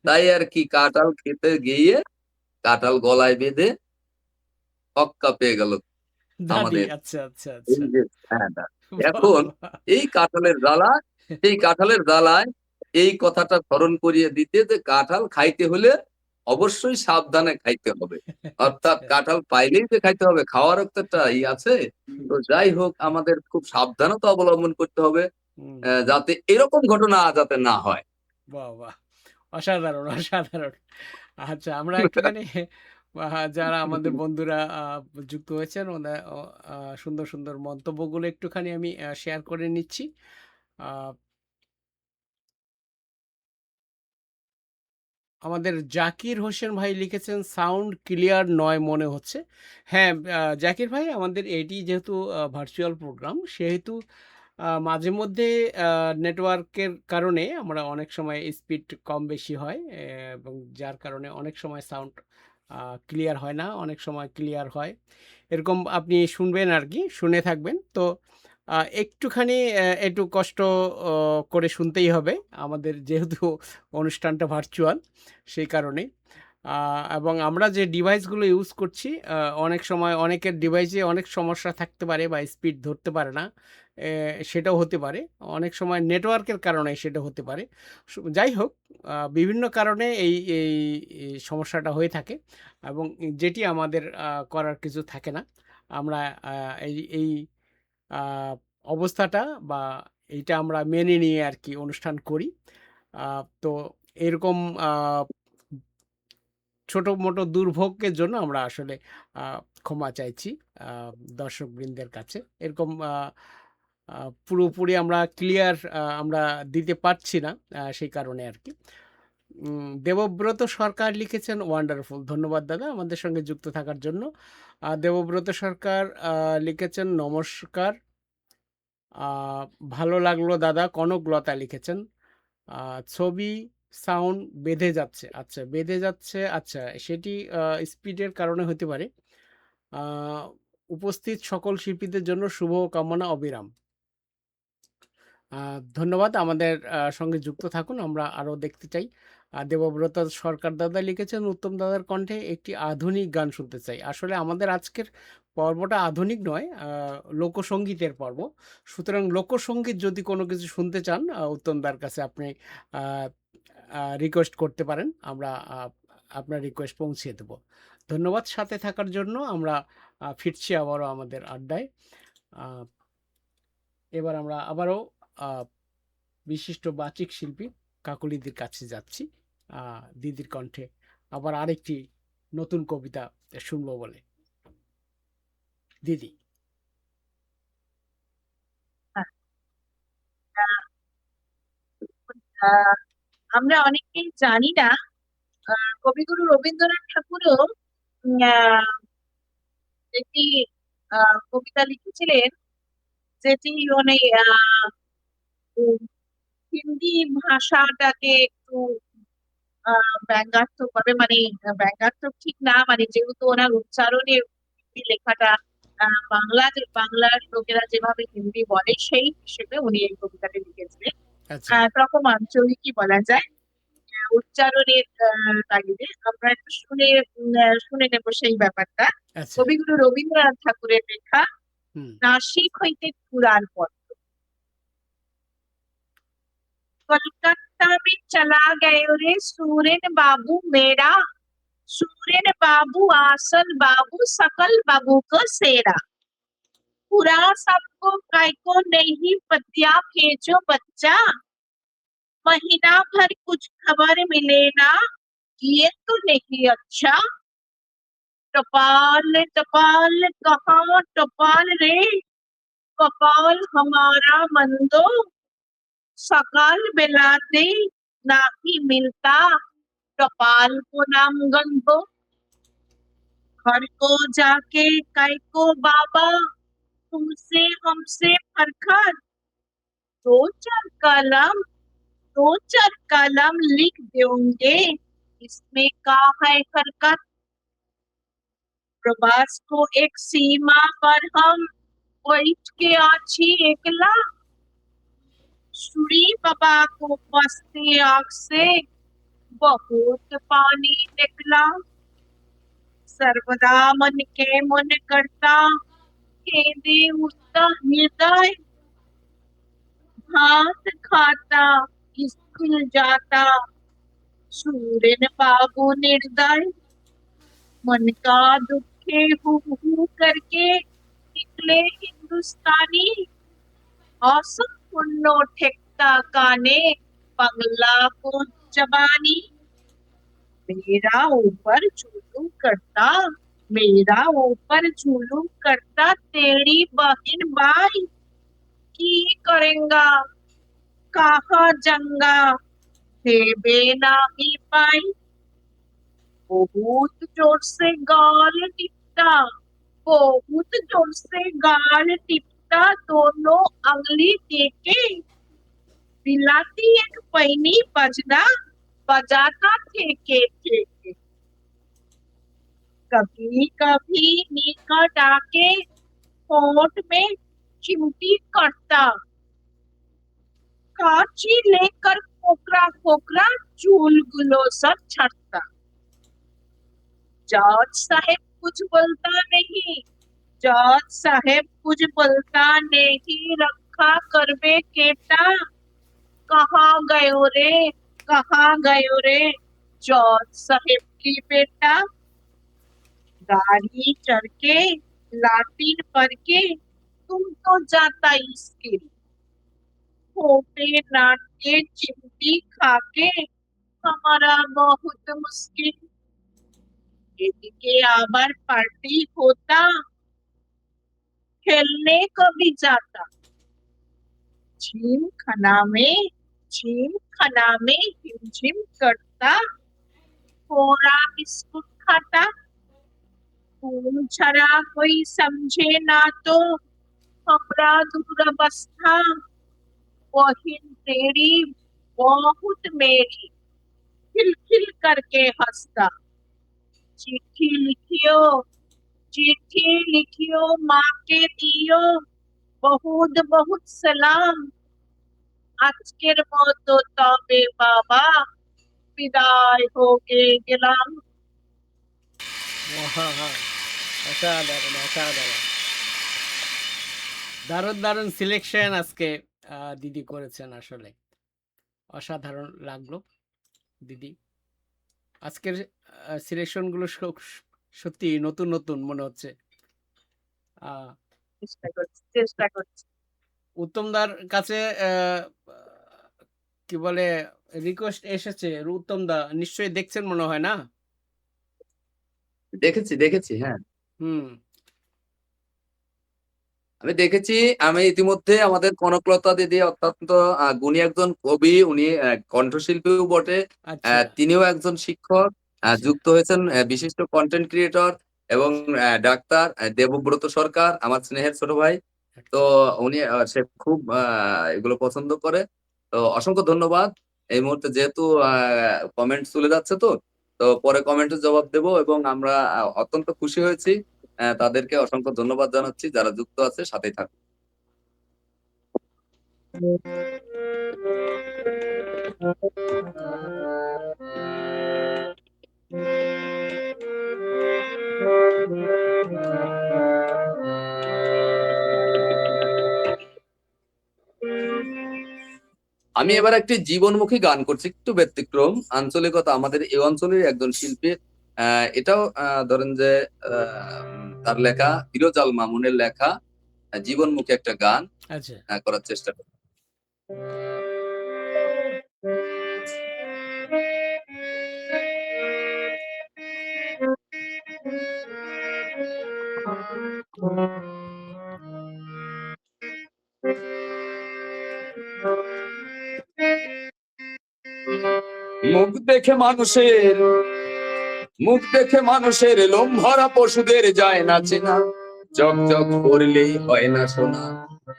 তাই আর কি কাঁঠাল খেতে গিয়ে কাঁঠাল গলায় বেঁধে হক্কা পেয়ে গেল দাদি আমাদের আচ্ছা, আচ্ছা, এই আচ্ছা। যে এখন বাহ! এই কাঁঠালের জ্বালা, সেই কাঁঠালের জ্বালায় এই কথাটা স্মরণ করিয়ে দিতে যে কাঁঠাল খাইতে হলে অবশ্যই সাবধানে খাইতে হবে। অর্থাৎ আচ্ছা। কাঁঠাল পাইলেই যে খাইতে হবে, খাওয়ারও তো একটা আছে। তো যাই হোক, আমাদের খুব সাবধানতা অবলম্বন করতে হবে হুম, যাতে এরকম ঘটনা যাতে না হয়। বাহ! বাহ! অসাধারণ, অসাধারণ। আচ্ছা, আমরা একটুখানি যারা আমাদের বন্ধুরা যুক্ত হয়েছেন ওদের সুন্দর, সুন্দর মন্তব্যগুলো একটুখানি আমি শেয়ার করে নিচ্ছি। আ আমাদের জাকির হোসেন ভাই লিখেছেন, "সাউন্ড ক্লিয়ার নয় মনে হচ্ছে।" হ্যাঁ, জাকির ভাই, আমাদের এটি যেহেতু ভার্চুয়াল প্রোগ্রাম, সেহেতু মাঝে মধ্যে নেটওয়ার্কের কারণে আমরা অনেক সময় স্পিড কম বেশি হয়, এবং যার কারণে অনেক সময় সাউন্ড ক্লিয়ার হয় না, অনেক সময় ক্লিয়ার হয়। এরকম আপনি শুনবেন আর কি, শুনে থাকবেন। তো একটুখানি একটু কষ্ট করে শুনতেই হবে আমাদের, যেহেতু অনুষ্ঠানটা ভার্চুয়াল সেই কারণে। এবং আমরা যে ডিভাইসগুলো ইউজ করছি, অনেক সময় অনেকের ডিভাইসে অনেক সমস্যা থাকতে পারে বা স্পিড ধরতে পারে না, সেটাও হতে পারে। অনেক সময় নেটওয়ার্কের কারণে সেটা হতে পারে। যাই হোক, বিভিন্ন কারণে এই এই এই সমস্যাটা হয়ে থাকে এবং যেটি আমাদের করার কিছু থাকে না। আমরা এই এই আ অবস্থাটা বা এইটা আমরা মেনে নিয়ে আরকি অনুষ্ঠান করি। তো এরকম আ ছোট-মোটো দুর্ভোগের জন্য আমরা আসলে আ ক্ষমা চাইছি আ দর্শকবৃন্দের কাছে। এরকম আ আ পুরোপুরি আমরা ক্লিয়ার আমরা দিতে পারছি না, সেই কারণে আরকি। দেবব্রত সরকার লিখেছেন ওয়ান্ডারফুল। ধন্যবাদ দাদা আমাদের সঙ্গে যুক্ত থাকার জন্য। দেবব্রত সরকার লিখেছেন নমস্কার। আ ভালো লাগলো দাদা। কনকলতা লিখেছেন। আ ছবি, সাউন্ড বেঁধে যাচ্ছে। আচ্ছা, বেঁধে যাচ্ছে। আচ্ছা, সেটি স্পিডের কারণে হতে পারে। আ উপস্থিত সকল শিল্পীদের জন্য শুভ কামনা অবিরাম। আ ধন্যবাদ। আমাদের সঙ্গে যুক্ত থাকুন। আমরা আরো দেখতে চাই। দেবব্রত সরকার দাদা লিখেছেন, উত্তম দাদার কণ্ঠে একটি আধুনিক গান শুনতে চাই। আসলে আমাদের আজকের পর্বটা আধুনিক নয়, লোকসঙ্গীতের পর্ব। সুতরাং লোকসঙ্গীত যদি কোনো কিছু শুনতে চান, উত্তম দার কাছে আপনি আ রিকোয়েস্ট করতে পারেন। আমরা আপনার রিকোয়েস্ট পৌঁছিয়ে দেব। ধন্যবাদ সাথে থাকার জন্য। আমরা ফিরছি আবারও আমাদের আড্ডায়। আ এবার আমরা আবারও আ বিশিষ্ট বাচিক শিল্পী কাকলিদির কাছে যাচ্ছি। আ দিদির কণ্ঠে আবার আরেকটি নতুন কবিতা শুনবো বলে। দিদি। হ্যাঁ, আ আমরা অনেকেই জানি না, কবিগুরু রবীন্দ্রনাথ ঠাকুরও আ একটি আ কবিতা লিখেছিলেন, যেটি মানে উম হিন্দি ভাষাটাকে একটু আ ব্যঙ্গাত্মকভাবে, মানে ব্যঙ্গাত্মক ঠিক না, মানে যেহেতু ওনার উচ্চারণে হিন্দি লেখাটা বাংলার লোকেরা যেভাবে হিন্দি বলে সেই হিসেবে উনি এই কবিতাটি লিখেছিলেন। আচ্ছা, একরকম আঞ্চলিকই বলা যায়। উচ্চারণের তাগিদে আমরা একটু শুনে নেব সেই ব্যাপারটা। আচ্ছা। কবিগুরু রবীন্দ্রনাথ ঠাকুরের লেখা হুম, নাসিক হইতে পুরার পথ। कलकत्ता में चला गए रे सूरेन बाबू मेरा, सूरेन बाबू आसल बाबू सकल बाबू को सेरा, पूरा सबको काय को नहीं पतिया भेजो बच्चा, महीना भर कुछ खबर मिले ना, ये तो नहीं अच्छा, टपाल टपाल कहाँ टपाल रे, कपाल हमारा मंदो, सकाल बेलाते नाही मिलता, टपाल को नाम गंदो, घर को जाके काय को बाबा, तुमसे हमसे फरखर, दो चार कलम दो चार कलम लिख दोगे, इसमें का है हरकत, प्रवास को एक सीमा पर हम बैठ के आछी एकला, सुरी बाबा को पसते आँख से बहुत पानी निकला, सर्वदा मन के मन करता के दे उसका हृदय, भात खाता स्कूल जाता सूरन बाबू निर्दय, मन का दुखे हु करके निकले हिंदुस्तानी, औसत पुन्नो ठेकता काने बंगला को जबानी, मेरा ऊपर जुलूम करता, मेरा ऊपर जुलूम करता तेरी बहन बाई, की करेंगा कहाँ जंगा, देवे नाही पाई, बहुत जोर से गाल टिपता, बहुत जोर से गाल टिपता दोनों अंगली देके, दिलाती एक पैनी बजना बजाता ठेके ठेके, कभी कभी निकट आके होठ में चिमटी करता, कांची लेकर खोखरा खोखरा चूलबुलों सब छटता। जज साहेब कुछ बोलता नहीं, जज साहेब कुछ बोलता नहीं, रखा करबे केटा, कहाँ गयो रे, कहाँ गयो रे जज साहेब की बेटा। गाड़ी चढ़ के लाटिन पर के तुम तो जाता इसके, खोटे नाटे चिमटी खाके हमारा बहुत मुश्किल। एदिকে আবার पार्टी होता, खेलने को भी जाता। झीम खाना में हिमझिम करता, थोड़ा बिस्कुट खाता। तुम छड़ा कोई समझे ना तो हमरा दुरवस्था, बहिन तेरी बहुत मेरी, खिलखिल करके हंसता। चिट्ठी लिखियो, चिट्ठी लिखियो माँ के दियो, बहुत बहुत সালাম। আজকের মতো তবে বাবা বিদায় হয়ে গেলাম। ওয়াও! অসাধারণ, অসাধারণ। দারুণ, দারুণ সিলেকশন আজকে দিদি করেছেন আসলে। অসাধারণ লাগলো দিদি। আজকের সিলেকশনগুলো সত্যি নতুন, নতুন মনে হচ্ছে। আ চেষ্টা করছি। উত্তমদার কাছে কি বলে রিকোয়েস্ট এসেছে। উত্তমদা নিশ্চয়ই দেখছেন মনে হয় না? দেখেছি, হ্যাঁ। হুম। আমি দেখেছি। আমি ইতিমধ্যে আমাদের কনকলতা দিদি অত্যন্ত গুণী একজন কবি, উনি কণ্ঠশিল্পীও বটে। আচ্ছা, তিনিও একজন শিক্ষক, আচ্ছা, যুক্ত হয়েছেন বিশিষ্ট কন্টেন্ট ক্রিয়েটর এবং ডাক্তার দেবব্রত সরকার, আমার স্নেহের ছোট ভাই। তো আচ্ছা। উনি সে খুব এগুলো পছন্দ করে। তো অসংখ্য ধন্যবাদ। এই মুহূর্তে যেহেতু কমেন্ট চলে যাচ্ছে, তো পরে কমেন্টের জবাব দেব এবং আমরা অত্যন্ত খুশি হয়েছি। তাদেরকে অসংখ্য ধন্যবাদ জানাচ্ছি, যারা যুক্ত আছে সাথেই থাকুন। আমি এবার একটি জীবনমুখী গান করছি, একটু ব্যতিক্রম আঞ্চলিকতা, আমাদের এই অঞ্চলের একজন শিল্পী। এটাও ধরেন যে তার লেখা, ফিরোজ আল মামুনের লেখা জীবনমুখী একটা গান আচ্ছা। করার চেষ্টা করি। মুখ দেখে মানুষের লোম ভরা পশুদের যায় না চেনা, জগ জগ করলেই হয় না শোনা,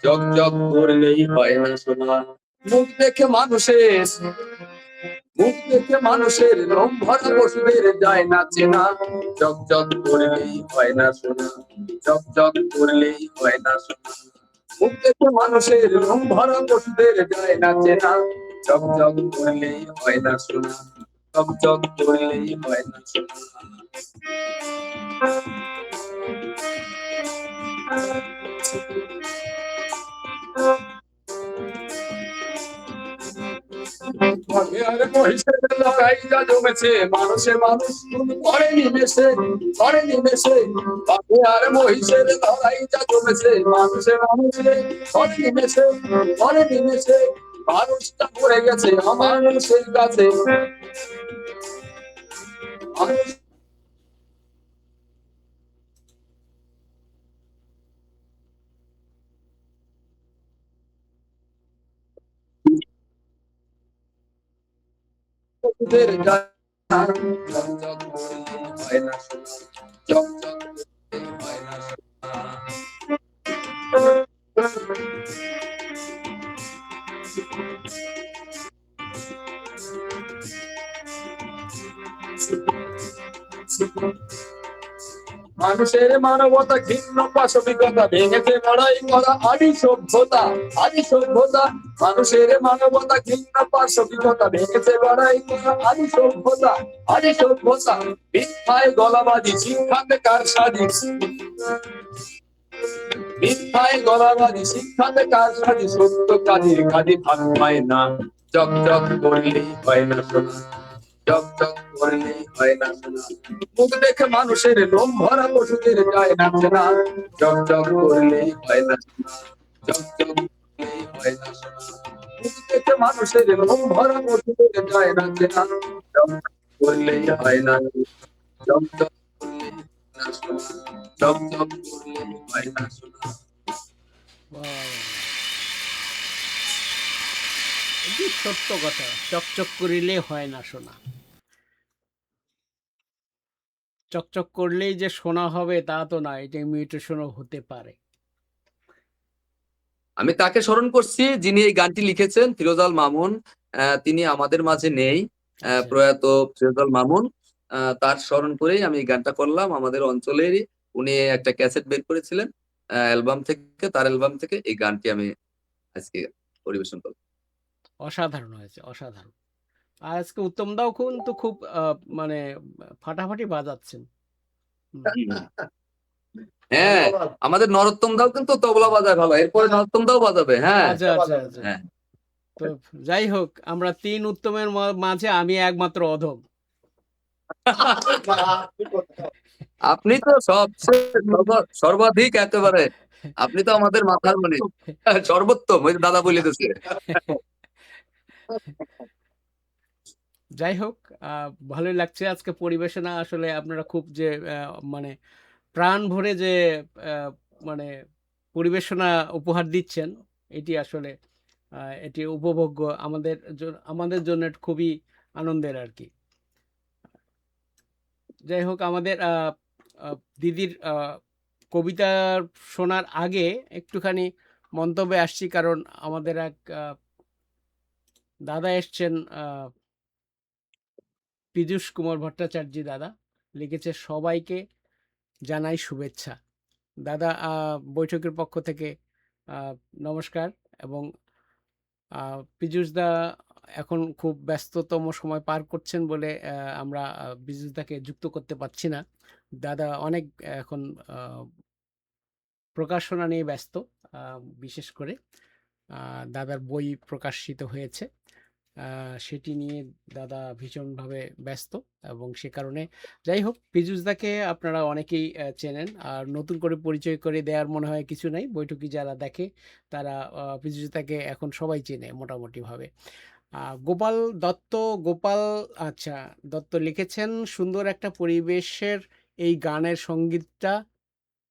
জগ জগ করলেই হয় না শোনা। মুখ দেখে মানুষের লোম ভরা পশুদের যায় না চেনা, জগ জগ করলেই হয় না শোনা, জগ জগ করলেই হয় না শোনা। মুখ দেখে মানুষের লোম ভরা পশুদের যায় না চেনা, জগ জগ করলেই হয় না শোনা, জগ জগ করলেই হয় না শোনা। বাঘে আর মহিষের লড়াই যা জমেছে, মানুষে মানুষ করে নিমেষে, করে নিমেষে। বাঘে আর মহিষের লড়াই যা জমেছে, মানুষে মানুষে করে নিমেষে, করে নিমেষে। মানুষটা পড়ে গেছে আমার মানুষের কাছে, মানুষ পশুদের যায় না, জগ জগ করলেই হয় না শোনা, জগ জগ করলেই হয় না শোনা। মানুষের মানবতা ঘৃণ্য পাশবিকতা ভেঙেছে লড়াই করা আদি সভ্যতা, আদি সভ্যতা। মানুষের মানবতা ঘৃণ্য পাশবিকতা ভেঙেছে লড়াই করা আদি সভ্যতা, আদি সভ্যতা। মিথ্যায় গলাবাজি শিক্ষাতে কারসাজি, মিথ্যায় গলাবাজি শিক্ষাতে কারসাজি, সত্য কাজের কাজে ভাগ হয় না। চক চক করলেই হয় না শোনা, চক চক করলেই হয় না শোনা। মুখ দেখে মানুষের লোম ভরা পশুদের যায় না চেনা, চক চক করলেই হয় না শোনা, চক চক করলেই হয় না শোনা। মুখ দেখে মানুষের লোম ভরা পশুদের যায় না চেনা, চক চক করলেই হয় না শোনা, চক চক করলেই হয় না শোনা, চক চক করলেই হয় না শোনা। বাহ! এটি সত্য কথা। চকচক করিলে হয় না সোনা। চকচক করলেই যে সোনা হবে তা তো না, এটা ইমিটেশনও হতে পারে। আমি তাকে স্মরণ করছি যিনি এই গানটি লিখেছেন, ফিরোজাল মামুন। তিনি আমাদের মাঝে নেই, আচ্ছা, প্রয়াত ফিরোজাল মামুন। তার স্মরণ করেই আমি এই গানটা করলাম। আমাদের অঞ্চলেরই উনি একটা ক্যাসেট বের করেছিলেন অ্যালবাম থেকে, তার অ্যালবাম থেকে এই গানটি আমি আজকে পরিবেশন করলাম। অসাধারণ হয়েছে, অসাধারণ। আর আজকে উত্তম দাও কিন্তু খুব মানে ফাটাফাটি বাজাচ্ছেন। হুম। হ্যাঁ, আমাদের নরোত্তম দাও কিন্তু তবলা বাজায় ভালো, এরপরে নরোত্তম দাও বাজাবে। হ্যাঁ আচ্ছা, আচ্ছা, আচ্ছা। হ্যাঁ। তো যাই হোক, আমরা ৩ উত্তমের মাঝে আমি একমাত্র অধম। আপনি তো সবচেয়ে সর্বাধিক একেবারে, আপনি তো আমাদের মাথার মণি, সর্বোত্তম, ওই যে দাদা বলে দিচ্ছে। যাই হোক, ভালোই লাগছে আজকে পরিবেশনা। আসলে আপনারা খুব যে মানে প্রাণ ভরে যে মানে পরিবেশনা উপহার দিচ্ছেন, এটি আসলে এটি উপভোগ্য। আমাদের জন্য এটা খুবই আনন্দের আর কি। যাই হোক, আমাদের দিদির কবিতা শোনার আগে একটুখানি মন্তব্যে আসছি, কারণ আমাদের এক দাদা এসছেন, পীযূষ কুমার ভট্টাচার্য দাদা লিখেছে, সবাইকে জানাই শুভেচ্ছা। দাদা বৈঠকের পক্ষ থেকে নমস্কার। এবং পীযূষদা এখন খুব ব্যস্ততম সময় পার করছেন বলে আমরা পীযূষদাকে যুক্ত করতে পারছি না। দাদা অনেক এখন প্রকাশনা নিয়ে ব্যস্ত, বিশেষ করে দাদার বই প্রকাশিত হয়েছে, সেটি নিয়ে দাদা ভীষণভাবে ব্যস্ত। এবং সে কারণে যাই হোক, পীযূষদাকে আপনারা অনেকেই চেনেন, আর নতুন করে পরিচয় করে দেওয়ার মনে হয় কিছু নাই। বৈঠকি যারা দেখে তারা পীযূষদাকে এখন সবাই চেনে মোটামুটিভাবে। গোপাল দত্ত, গোপাল আচ্ছা দত্ত লিখেছেন, সুন্দর একটা পরিবেশের এই গানের সঙ্গীতটা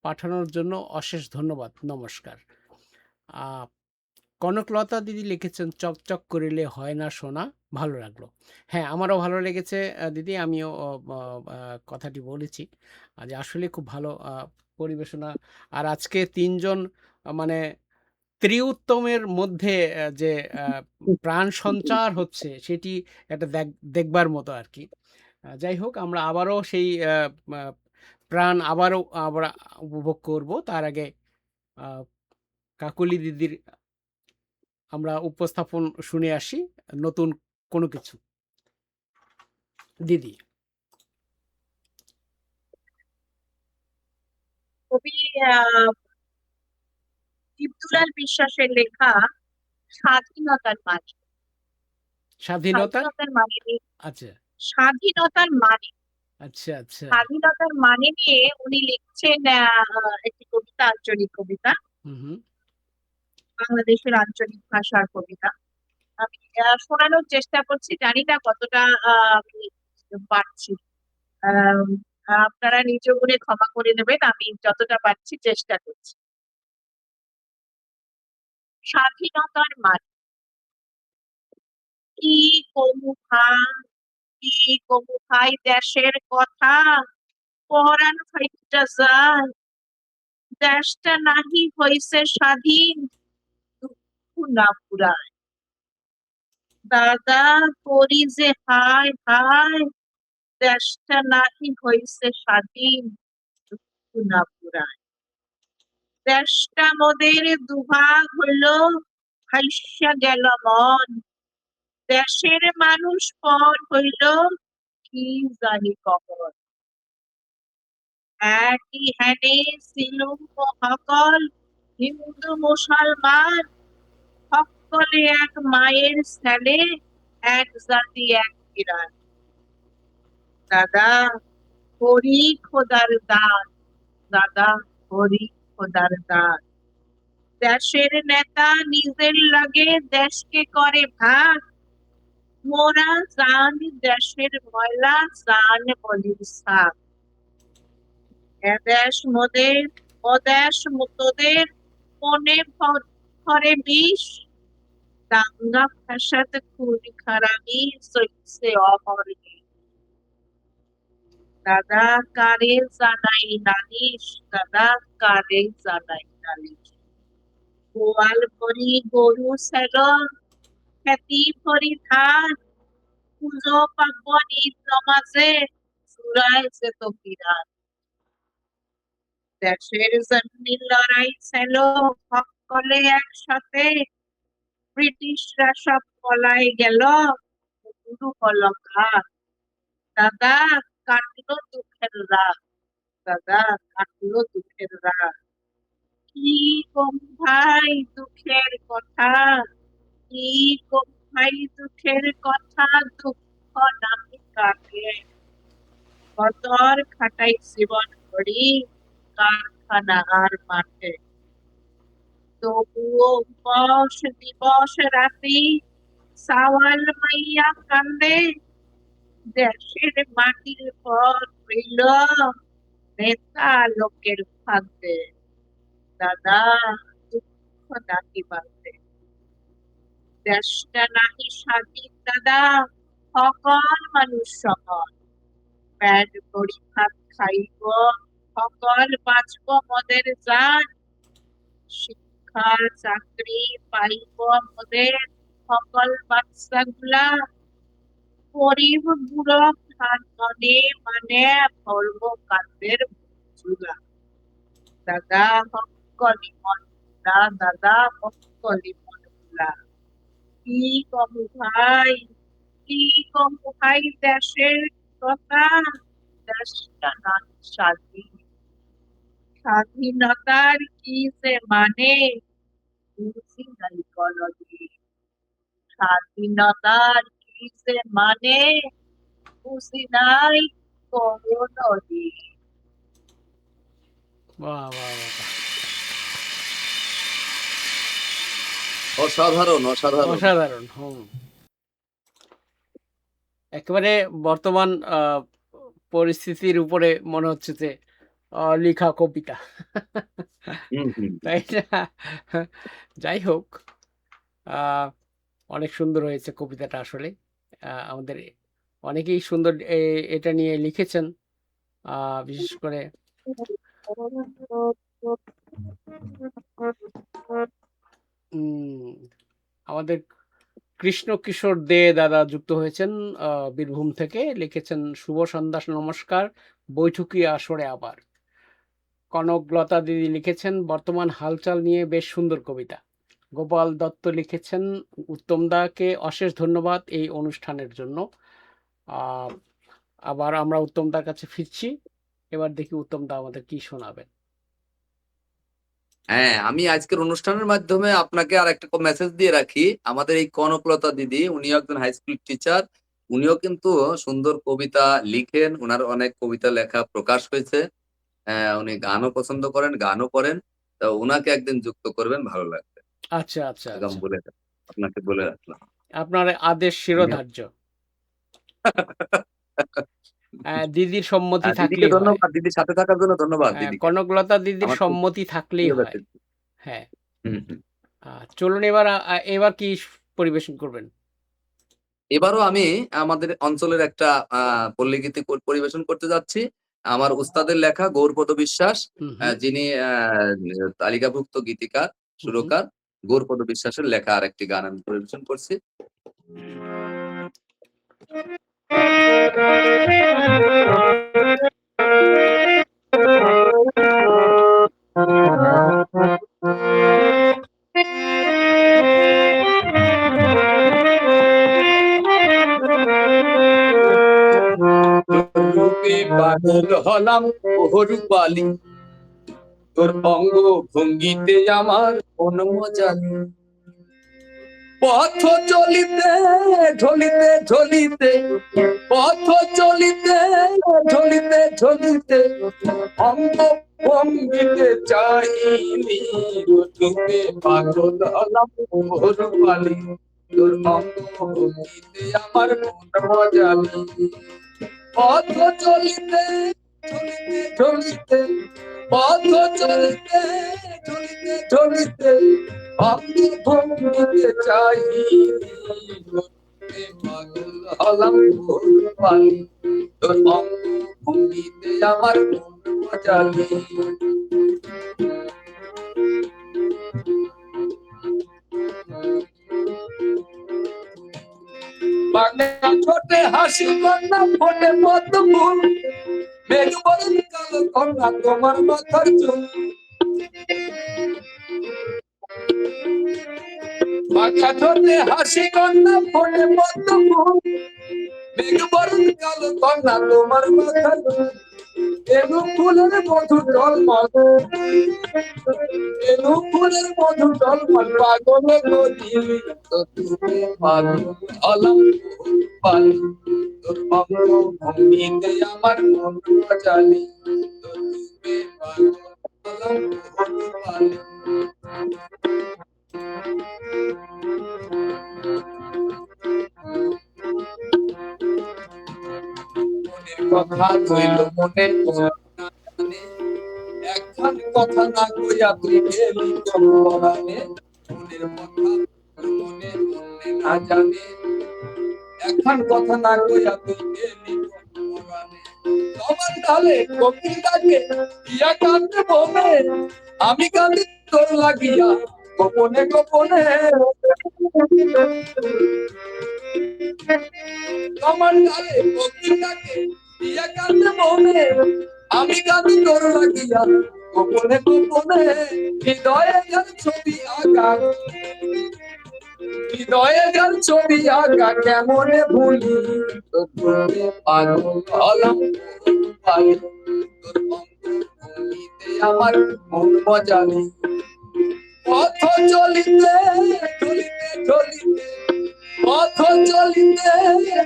পাঠানোর জন্য অশেষ ধন্যবাদ, নমস্কার। কনকলতা দিদি লিখেছেন, চকচক করিলে হয় না সোনা, ভালো লাগলো। হ্যাঁ, আমারও ভালো লেগেছে দিদি, আমিও কথাটি বলেছি যে আসলে খুব ভালো পরিবেশনা। আর আজকে ৩ জন মানে ত্রিউত্তমের মধ্যে যে প্রাণ সঞ্চার হচ্ছে, সেটি একটা দেখবার মতো আর কি। যাই হোক, আমরা আবারও সেই প্রাণ আবারও আমরা উপভোগ করব। তার আগে কাকলি দিদির আমরা উপস্থাপন শুনে আসি, নতুন কোনো কিছু। দিদি। কবি দীপদুলাল বিশ্বাসের লেখা স্বাধীনতার মানে। স্বাধীনতা, স্বাধীনতার মানে আচ্ছা স্বাধীনতার মানে আচ্ছা আচ্ছা। স্বাধীনতার মানে নিয়ে উনি লিখছেন একটি কবিতা, আঞ্চলিক কবিতা, হুম। বাংলাদেশের আঞ্চলিক ভাষার কবিতা। আমি শোনানোর চেষ্টা করছি, জানি না কতটা আমি পারছি। আহ, আপনারা নিজ গুণে ক্ষমা করে দেবেন, আমি যতটা পারছি চেষ্টা করছি। স্বাধীনতার মানে কি কমু ভাই, কি কমু ভাই, দেশের কথা পরাণ ফাইটা যায়, দেশটা নাহি হইছে স্বাধীন, দুঃখ না পুরায়। দাদা করি যে হায় হায়, দেশটা নাহি হইছে স্বাধীন, না পুরায়। দেশটা মোদের দুভাগ হইল, ভাইসা গেল মন। দেশের মানুষ পর হইল, কি জানি কখন। একই হ্যানে ছিলুম সকল, হিন্দু মুসলমান, সকলে এক মায়ের ছেলে, এক জাতি এক বিরাট। দাদা হরি খোদার দান, দাদা হরি খোদার দান। দেশের নেতা নিজের লাগে দেশকে করে ভাগ, মোরা জানি দেশের ময়লা, জান বলির সাপ। এদেশ মোদের, ওদেশ তোদের, মনে ভরে বিষ, দাঙ্গা ফ্যাসাদ খুন খারাপি চলছে অহর্নিশ। দাদা কারে জানাই নালিশ, দাদা কারে জানাই নালিশ। গোয়াল ভরি গরু ছাগল, খেতি ভরি ধান, পুজো পার্বণ ঈদ নমাজে চুরাইছে তো বিরাট। দেশের জন্য লড়াই ছিল সকলে একসাথে, ব্রিটিশরা সব পলাই গেল, শুরু হলো ঘাত। দাদা কাটলো দুঃখের রাত, দাদা কাটলো দুঃখের রাত। কি কম ভাই দুঃখের কথা, কি কম ভাই দুঃখের কথা, দুঃখ নামি কাকে। কতর খাটাই জীবন করি, কারখানা আর মাঠে। তবুও উপস দিবস রাতি, সাওয়াল মাইয়া কান্দে, দেশের মাটির পর হইল নেতা লোকের ফাঁদে। দাদা দুঃখ নাকি বাঁধে। দেশটা নাহি স্বাধীন দাদা, সকল মানুষ সমান। পেট ভরি ভাত খাইব, সকল বাঁচব মোদের জান। শিক্ষা চাকরি পাইব মোদের সকল বাচ্চাগুলা। গরিব বুড়ো ধান মনে মানে ভরব কাঁধের ঝুলা। দাদা সকলি মনগুলা, দাদা সকলি মনগুলা। কি কমু ভাই, কি কমু ভাই দেশের কথা, দেশটা না স্বাধীন। স্বাধীনতার কি যে মানে, বুঝি নাই কোনদিন। স্বাধীনতার কি যে মানে, বুঝি নাই কোনদিন। বাহ বাহ বাহ। অসাধারণ অসাধারণ। অসাধারণ। একেবারে বর্তমান পরিস্থিতির উপরে মনে হচ্ছে যে লেখা কবিতা। হুম হুম। তাই না? যাই হোক, অনেক সুন্দর হয়েছে কবিতাটা আসলে। আমাদের অনেকেই সুন্দর এটা নিয়ে লিখেছেন, বিশেষ করে আমাদের কৃষ্ণ কিশোর দে দাদা যুক্ত হয়েছেন বীরভূম থেকে, লিখেছেন শুভ সন্ধ্যা নমস্কার, বৈঠকি আসরে আবার। কনকলতা দিদি লিখেছেন বর্তমান হালচাল নিয়ে বেশ সুন্দর কবিতা। গোপাল দত্ত লিখেছেন উত্তম দাকে অশেষ ধন্যবাদ এই অনুষ্ঠানের জন্য। আবার আমরা উত্তম দার কাছে ফিরছি, এবার দেখি উত্তম দা আমাদের কি শোনাবেন। হ্যাঁ, আমি আজকের অনুষ্ঠানের মাধ্যমে আপনাকে আর একটা মেসেজ দিয়ে রাখি। আমাদের এই কনকলতা দিদি, উনি একজন হাই স্কুল টিচার, উনিও কিন্তু সুন্দর কবিতা লিখেন, ওনার অনেক কবিতা লেখা প্রকাশ হয়েছে। উনি গানও পছন্দ করেন, গানও করেন। তো ওনাকে একদিন যুক্ত করবেন, ভালো লাগবে। আচ্ছা আচ্ছা আগাম আচ্ছা, বলে আপনাকে বলে রাখলাম। আপনার আদেশ শিরোধার্য। দিদির সম্মতি দিদিকে থাকলেই হয়। ধন্যবাদ, দিদির সাথে থাকার জন্য ধন্যবাদ দিদিকে। কনকলতা দিদির আমার খুব সম্মতি থাকলেই প্রিয় হয়। ব্যক্তিত্ব। হ্যাঁ, হুম হুম। চলুন এবার এবার কি পরিবেশন করবেন? এবারও আমি আমাদের অঞ্চলের একটা পল্লীগীতি পরিবেশন করতে যাচ্ছি। আমার উস্তাদের লেখা গৌরপদ বিশ্বাস, হুম হুম যিনি তালিকাভুক্ত গীতিকার, হুম। সুরকার, গৌরপদ বিশ্বাসের লেখা আরেকটি গান আমি পরিবেশন করছি। হলাম রূপালি, তোর অঙ্গ ভঙ্গিতে আমার মন মজালি। পথ চলিতে ঢলিতে ঢলিতে, পথ চলিতে ঢলিতে ঢলিতে, অঙ্গ ভঙ্গিতে চাইলি রূপে পাগল হলাম রূপালি, তোর অঙ্গ ভঙ্গিতে আমার মন মজালি। পথ চলিতে ঢলিতে ঢলিতে, পথ চলিতে ঢলিতে ঢলিতে, অঙ্গ ভঙ্গিতে চাইলি রূপে পাগল হলাম রূপালি, তোর অঙ্গ ভঙ্গিতে আমার মন মজালি। বাঁকা ঠোঁটে হাসি কন্যা ফোটে পদ্ম ফুল, মেঘ বরণ কালো কন্যা তোমার মাথার চুল। বাঁকা ঠোঁটে হাসি কন্যা ফোটে পদ্ম ফুল, মেঘ বরণ কালো কন্যা তোমার মাথার চুল। এলু ফুলের মধু টলমল, এলু ফুলের মধু টলমল, পাগলে গদিলি তো তুমি পাগল হলাম রূপালি, তোর অঙ্গ ভঙ্গিতে আমার মন মজালি, তো তুমি পাগল হলাম রূপালি। মনের কথা ধইল মনে জানে, একখান কথা না কইয়া তুই গেলি পরাণে। মনের কথা মনে মনে না জানে, একখান কথা না কইয়া তুই গেলি পরাণে। তোমার ডালে কোকিল ডাকে ইয়া কান্দে বনে, আমি কান্দি তোর লাগিয়া গোপনে গোপনে। তোমার ডালে কোকিল ডাকে ইয়া কান্দে বনে, আমি কান্দি তোর লাগিয়া গোপনে গোপনে। হৃদয়ে যার ছবি আঁকা, হৃদয়ে যার ছবি আঁকা কেমনে ভুলি, তোর তুমি পাগল হলাম রূপালি, তোর অঙ্গ ভঙ্গিতে আমার মন মজালি। পথ চলিতে ঢলিতে ঢলিতে, পথ চলিতে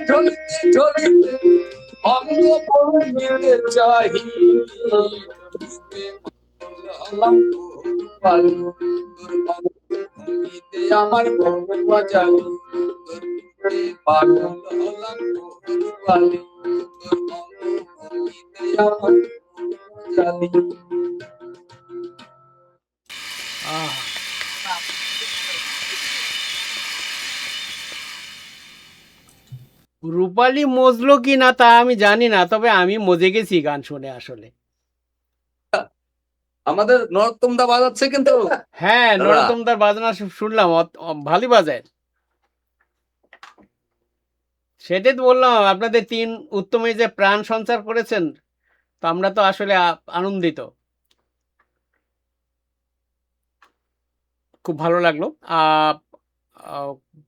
ঢলিতে ঢলিতে, অঙ্গ ভঙ্গিতে চাহি রূপে পাগল হলাম রূপালি, তোর অঙ্গ ভঙ্গিতে আমার মন মজালি, তোর রূপে পাগল হলাম রূপালি, তোর অঙ্গ ভঙ্গিতে আমার মন মজালি। আহ রূপালী মজলো কি না তা আমি জানি না, তবে আমি মজে গেছি গান শুনে আসলে। আমাদের নরোত্তম দা বাজাচ্ছে কিন্তু। হ্যাঁ, দাদা। নরোত্তমদার বাজনা শুনলাম, ভালোই বাজায়। সেটাই তো বললাম, আপনাদের তিন উত্তমে যে প্রাণ সঞ্চার করেছেন, তো আমরা তো আসলে আনন্দিত, খুব ভালো লাগলো।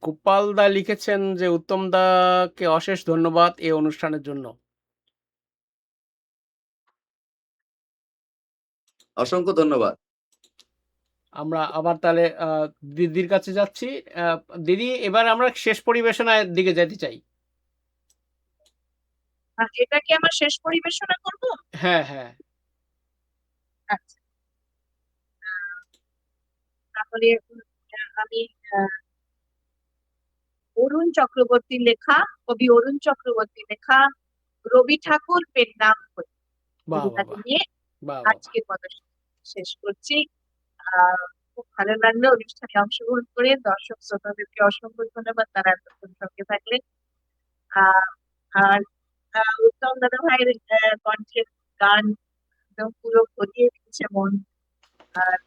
গোপাল দা লিখেছেন যে উত্তম দাকে অশেষ ধন্যবাদ এই অনুষ্ঠানের জন্য। অসংখ্য ধন্যবাদ। আমরা আবার তাহলে দিদির কাছে যাচ্ছি। দিদি, এবার আমরা শেষ পরিবেশনার দিকে যেতে চাই। এটা কি আমার শেষ পরিবেশনা করব? হ্যাঁ হ্যাঁ, আচ্ছা, তাহলে আমি অরুণ চক্রবর্তীর লেখা, কবি অরুণ চক্রবর্তীর লেখা রবি ঠাকুর পেন নাম বাহ বাহ কবিতাটি বাহ নিয়ে বাহ বাহ। আজকের প্রদর্শন শেষ করছি। খুব ভালো লাগলো অনুষ্ঠানে অংশগ্রহণ করে। দর্শক শ্রোতাদেরকে অসংখ্য ধন্যবাদ, তারা এতক্ষণ সঙ্গে থাকলেন। আহ, আর উত্তম দাদা ভাইয়ের কণ্ঠের গান একদম পুরো ভরিয়ে দিচ্ছে মন। আর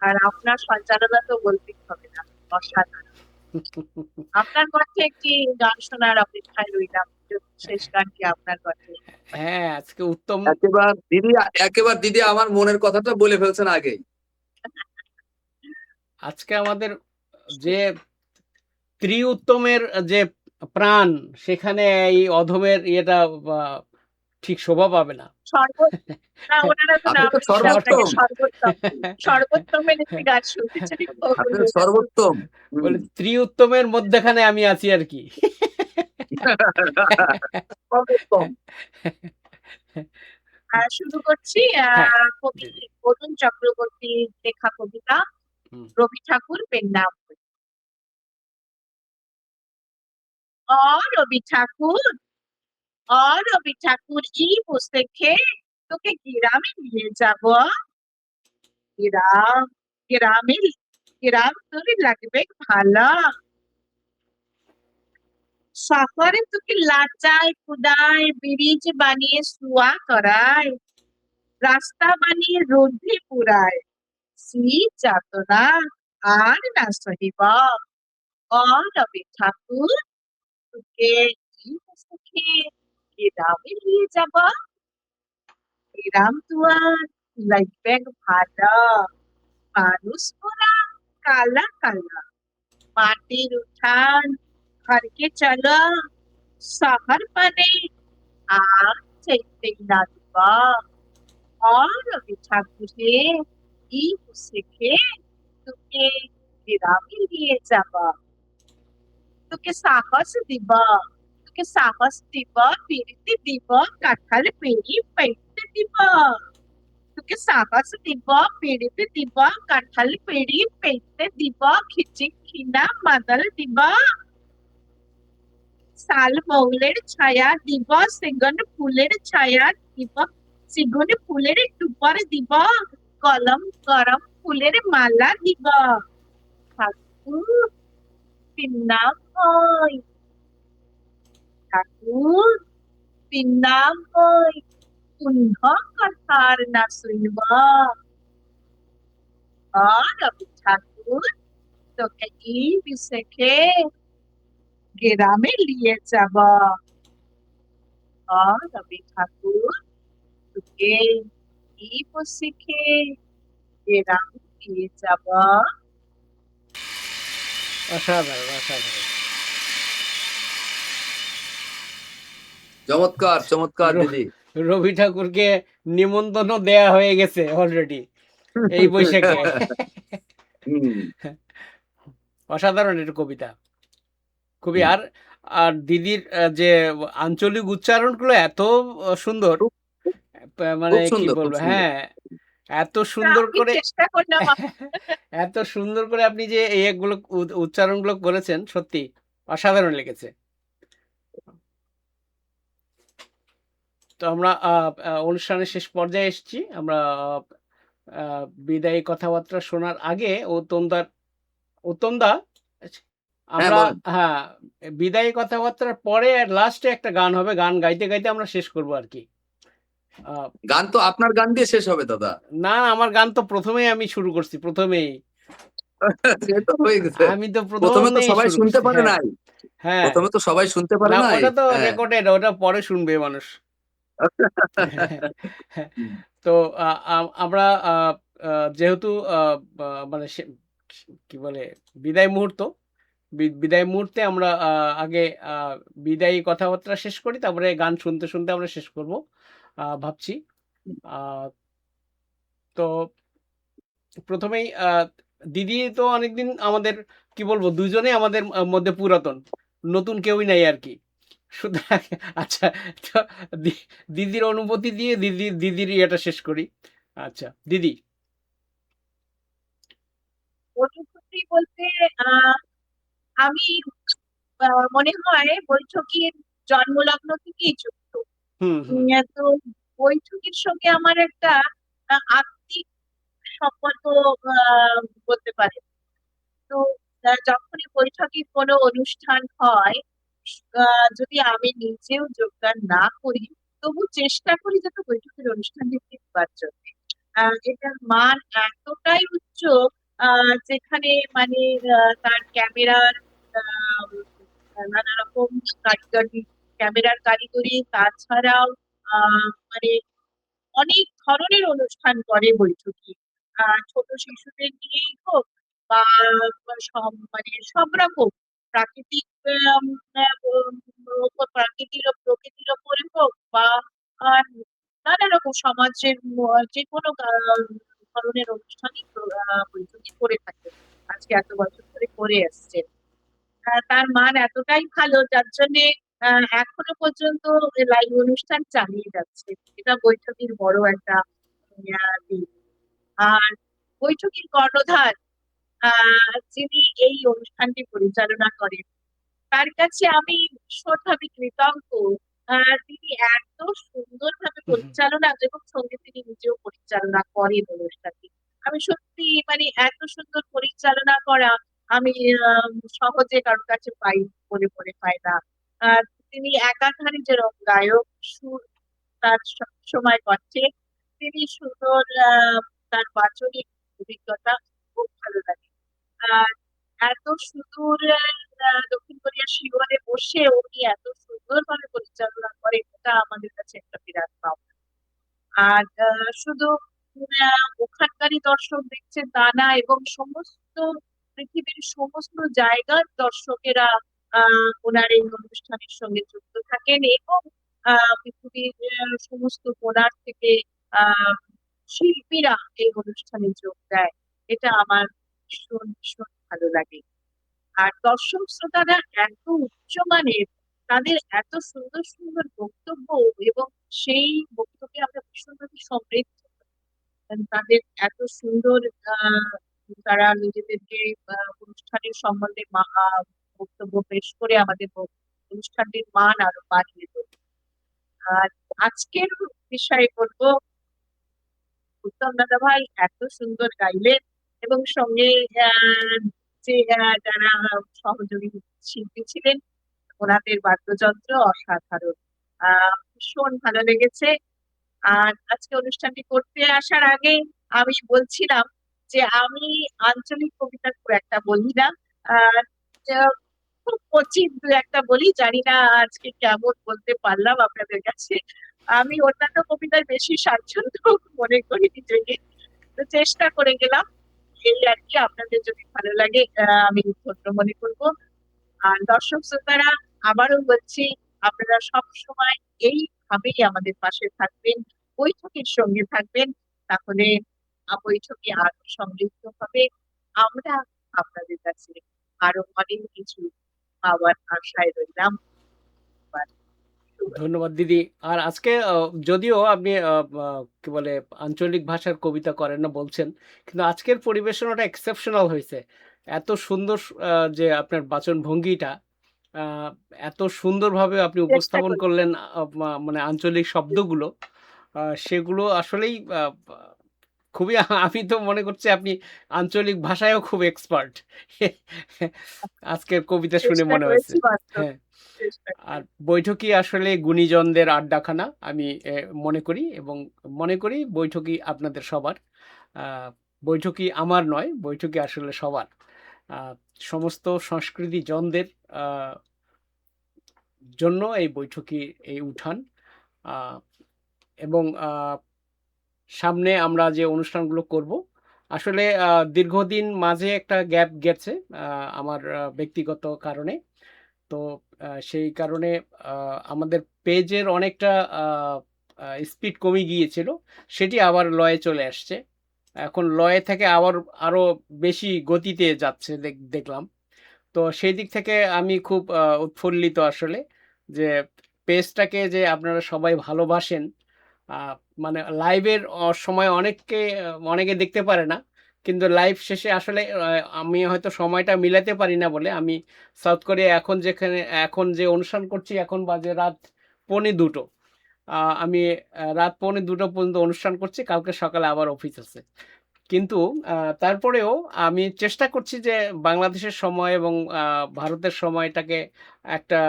আর আপনার সঞ্চালনা তো বলতেই হবে না, অসাধারণ। আপনার কণ্ঠে একটি গান শোনার অপেক্ষায় রইলাম, শেষ গানটি আপনার কণ্ঠে। হ্যাঁ, আজকে উত্তম একেবার দিদি আমার মনের কথাটা বলে ফেলছেন আগেই। আজকে আমাদের যে উত্তমের যে প্রাণ, সেখানে এই অধমের ইয়েটা ঠিক শোভা পাবে না। সর্ব না, ওনারা তো আপনি নাম তো দিচ্ছে আপনাকে সর্বোত্তম। সর্বোত্তম। সর্বোত্তমের একটি গান শুনতে চাই। আপনি তো সর্বোত্তম। বলে ত্রিউত্তমের মধ্যখানে আমি আছি আর কি। সর্বোত্তম। শুরু করছি হ্যাঁ, কবি দিদি। অরুণ চক্রবর্তীর লেখা কবিতা হুম। রবি ঠাকুর পেন নাম। রবি ঠাকুর, রবি ঠাকুর ই বসে খেয়ে তোকে গ্রামে নিয়ে যাব। গ্রাম, গ্রামে, গ্রাম তোর লাগবে ভালো। শহরে তোকে লাচায় কুদায় ব্রিজ বানিয়ে শুয়া করায়, রাস্তা বানিয়ে রোদে পুরায়, শীত যাতনা আর না সহিব। রবি ঠাকুর তোকে ই বসে খেয়ে গ্রামে নিয়ে যাব। গ্রাম দুয়ার লাগবে ভালো, মানুষ ওরা কালা কালা, মাটির উঠান ঘরকে চলো, শহর পানে আর চাইতে না দিবা। রবি ঠাকুরে ই শিখে তোকে গ্রামে নিয়ে যাবা। তোকে সাহস দিব, তোকে সাহস দিব, পিড়িতে দিব, কাঁঠাল পেড়ি পাইতে দিব। তোকে সাহস দিব, পিড়িতে দিব, কাঁঠাল পেড়ি পাইতে দিব, খিচিং খিনা মাদল দিব। শাল মৌলের ছায়া দিব, সেগুন ফুলের ছায়া দিব, সেগুন ফুলের টুপর দিব, কলম গরম ফুলের মালা দিব। ঠাকুর পিন্নাময়, ঠাকুর পিন্নাময়, পুনঃ কথার না শুনব। রবি ঠাকুর তোকে ই বিশেষে গ্রামে নিয়ে যাব। রবি ঠাকুর তোকে ই শিখে গ্রামে নিয়ে যাব। অসাধারণ, অসাধারণ। চমৎকার, চমৎকার র- দিদি। রবি ঠাকুরকে নিমন্ত্রণ দেয়া হয়ে গেছে অলরেডি এই বৈশাখে। হুম। অসাধারণ এটা কবিতা খুবই। হুম। আর আর দিদির যে আঞ্চলিক উচ্চারণগুলো এত সুন্দর, খুব মানে খুব কি সুন্দর, খুব বলবো, সুন্দর। হ্যাঁ, এত সুন্দর আমি করে চেষ্টা করলাম। এত সুন্দর করে আপনি যে এগুলো উচ্চারণগুলো করেছেন, সত্যি অসাধারণ লেগেছে। তো আমরা অনুষ্ঠানের শেষ পর্যায়ে এসেছি। আমরা বিদায়ী কথাবার্তা শোনার আগে উত্তমদা, হ্যাঁ, আমরা, বলেন। হ্যাঁ, বিদায়ী কথাবার্তার পরে লাস্টে একটা গান হবে, গান গাইতে গাইতে আমরা শেষ করব আর কি। গান তো আপনার গান দিয়ে শেষ হবে দাদা। না, আমার গান তো প্রথমেই আমি শুরু করছি, প্রথমেই। সে তো হয়ে গেছে। আমি তো প্রথমে তো প্রথমেই সবাই শুরু শুনতে করছি। পারে হ্যাঁ, নাই। হ্যাঁ। প্রথমে তো সবাই শুনতে পারে না, নাই। ওটা তো হ্যাঁ। রেকর্ডেড, ওটা পরে শুনবে মানুষ। হুম। তো আমরা যেহেতু মানে কি বলে, বিদায় মুহূর্ত, বিদায় মুহূর্তে আমরা আগে বিদায়ী কথাবার্তা শেষ করি, তারপরে গান শুনতে শুনতে আমরা শেষ করব ভাবছি। আহ, তো প্রথমেই দিদি তো অনেকদিন আমাদের, কি বলবো, দুজনেই আমাদের মধ্যে পুরাতন, নতুন কেউই নাই আর কি। সুতরাং আচ্ছা, তো দিদির অনুমতি দিয়ে দিদির ইয়েটা শেষ করি। আচ্ছা দিদি। অনুভূতি বলতে আমি মনে হয় বৈঠকির জন্মলগ্ন থেকেই যুক্ত। হুম, হুম। তো বৈঠকির সঙ্গে আমার একটা আত্মিক সম্পর্ক বলতে পারে। তো যখনই বৈঠকে কোনো অনুষ্ঠান হয়, যদি আমি নিজেও যোগদান না করি, তবু চেষ্টা করি যাতে বৈঠকের অনুষ্ঠানটি দেখবার জন্য। এটার মান এতটাই উচ্চ, যেখানে মানে তার ক্যামেরার নানা রকম কারিগরি, ক্যামেরার কারিগরি, তাছাড়াও মানে অনেক ধরনের অনুষ্ঠান করে বৈঠকি। ছোট শিশুদের নিয়েই হোক বা মানে সব রকম প্রাকৃতিক প্রকৃতির ওপরে হোক বা আর নানা রকম সমাজের যেকোনো ধরনের অনুষ্ঠানই বৈঠকি করে থাকে। আজকে এত বছর ধরে করে আসছে। তার মান এতটাই ভালো যার জন্যে এখনো পর্যন্ত লাইভ অনুষ্ঠান চালিয়ে যাচ্ছে। এটা বৈঠকির বড় একটা দিক। আর বৈঠকির কর্ণধার যিনি এই অনুষ্ঠানটি পরিচালনা করেন, তার কাছে আমি ভীষণভাবে কৃতজ্ঞ। তিনি এত সুন্দরভাবে পরিচালনা এবং সঙ্গে তিনি নিজেও পরিচালনা করেন অনুষ্ঠানটি। আমি সত্যি মানে এত সুন্দর পরিচালনা করা আমি সহজে কারোর কাছে পাই বলে মনে হয় না। আহ, তিনি একাধারে যেরকম গায়ক, সুর তার সময় কণ্ঠে, তিনি সুন্দর তার বাচনিক অভিজ্ঞতা খুব ভালো লাগে। আর এত সুদূর দক্ষিণ কোরিয়ার সিওলে বসে উনি এত সুন্দরভাবে পরিচালনা করেন, এটা আমাদের কাছে একটা বিরাট পাওনা। আর শুধু ওখানকারই দর্শক দেখছে তা না, এবং সমস্ত পৃথিবীর সমস্ত জায়গার দর্শকেরা ওনার এই অনুষ্ঠানের সঙ্গে যুক্ত থাকেন, এবং পৃথিবীর সমস্ত কোণার থেকে আহ শিল্পীরা এই অনুষ্ঠানে যোগ দেয়। এটা আমার ভীষণ ভীষণ ভালো লাগে। আর দর্শক শ্রোতারা এত উচ্চমানের, তাদের এত সুন্দর সুন্দর বক্তব্য, এবং সেই বক্তব্যে আমরা ভীষণভাবে সমৃদ্ধ। তাদের এত সুন্দর আহ তারা নিজেদেরকে অনুষ্ঠানের সম্বন্ধে বক্তব্য পেশ করে আমাদের অনুষ্ঠানটির মান আরো বাড়িয়ে তোলে। আর আজকের বিষয়ে বলবো, উত্তম দাদা ভাই এত সুন্দর গাইলেন, এবং সঙ্গে যে যারা সহযোগী শিল্পী ছিলেন, ওনাদের বাদ্যযন্ত্র অসাধারণ। ভীষণ ভালো লেগেছে। আর আজকে অনুষ্ঠানটি করতে আসার আগে আমি বলছিলাম যে আমি আঞ্চলিক কবিতা খুব একটা বলি না, আহ খুব কচিত দু একটা বলি। জানি না আজকে কেমন বলতে পারলাম আপনাদের কাছে। আমি অন্যান্য কবিতায় বেশি স্বাচ্ছন্দ্য মনে করি নিজেকে, তো চেষ্টা করে গেলাম। এই আর কি, আপনাদের যদি ভালো লাগে আমি ধন্য মনে করবো। আর দর্শক শ্রোতারা, আবারও বলছি, আপনারা সব সময় এইভাবেই আমাদের পাশে থাকবেন, বৈঠকের সঙ্গে থাকবেন, তাহলে বৈঠকে আরো সমৃদ্ধ হবে। আমরা আপনাদের কাছে আরো অনেক কিছু পাওয়ার আশায় রইলাম। ধন্যবাদ দিদি। আর আজকে যদিও আপনি কি বলে আঞ্চলিক ভাষার কবিতা করেন না বলছেন, কিন্তু আজকের পরিবেশনাটা এক্সেপশনাল হয়েছে। এত সুন্দর যে আপনার বাচন ভঙ্গিটা, আহ, এত সুন্দরভাবে আপনি চেষ্টা উপস্থাপন করি। করলেন, মানে আঞ্চলিক শব্দগুলো, সেগুলো আসলেই খুবই আমি তো মনে করছি আপনি আঞ্চলিক ভাষায়ও খুব এক্সপার্ট আজকের কবিতা শুনে চেষ্টা মনে হয়েছে। করেছি মাত্র। হ্যাঁ। চেষ্টা আর করেছি। বৈঠকই আসলে গুণীজনদের আড্ডাখানা আমি মনে করি, এবং মনে করি বৈঠকই আপনাদের সবার। বৈঠকই আমার নয়, বৈঠকই আসলে সবার। সমস্ত সংস্কৃতি জনদের জন্য এই বৈঠকই, এই উঠান। এবং সামনে আমরা যে অনুষ্ঠানগুলো করব, আসলে দীর্ঘদিন মাঝে একটা গ্যাপ গেছে আমার ব্যক্তিগত কারণে। তো সেই কারণে আমাদের পেজের অনেকটা স্পিড কমে গিয়েছিল, সেটি আবার লয়ে চলে আসছে। এখন লয়ে থেকে আবার আরো বেশি গতিতে যাচ্ছে দেখলাম। তো সেই দিক থেকে আমি খুব উৎফুল্লিত আসলে, যে পেজটাকে যে আপনারা সবাই ভালোবাসেন। আহ, মানে লাইভের সময় অনেকে দেখতে পারে না, কিন্তু লাইভ শেষে আসলে আমি হয়তো সময়টা মিলাতে পারি না বলে আমি সাউথ কোরিয়া এখন যে অনুষ্ঠান করছি, এখন বাজে রাত 1:45। আমি রাত 1:45 পর্যন্ত অনুষ্ঠান করছি, কালকে সকালে আবার অফিস আছে। কিন্তু তারপরেও আমি চেষ্টা করছি যে বাংলাদেশের সময় এবং ভারতের সময়টাকে একটা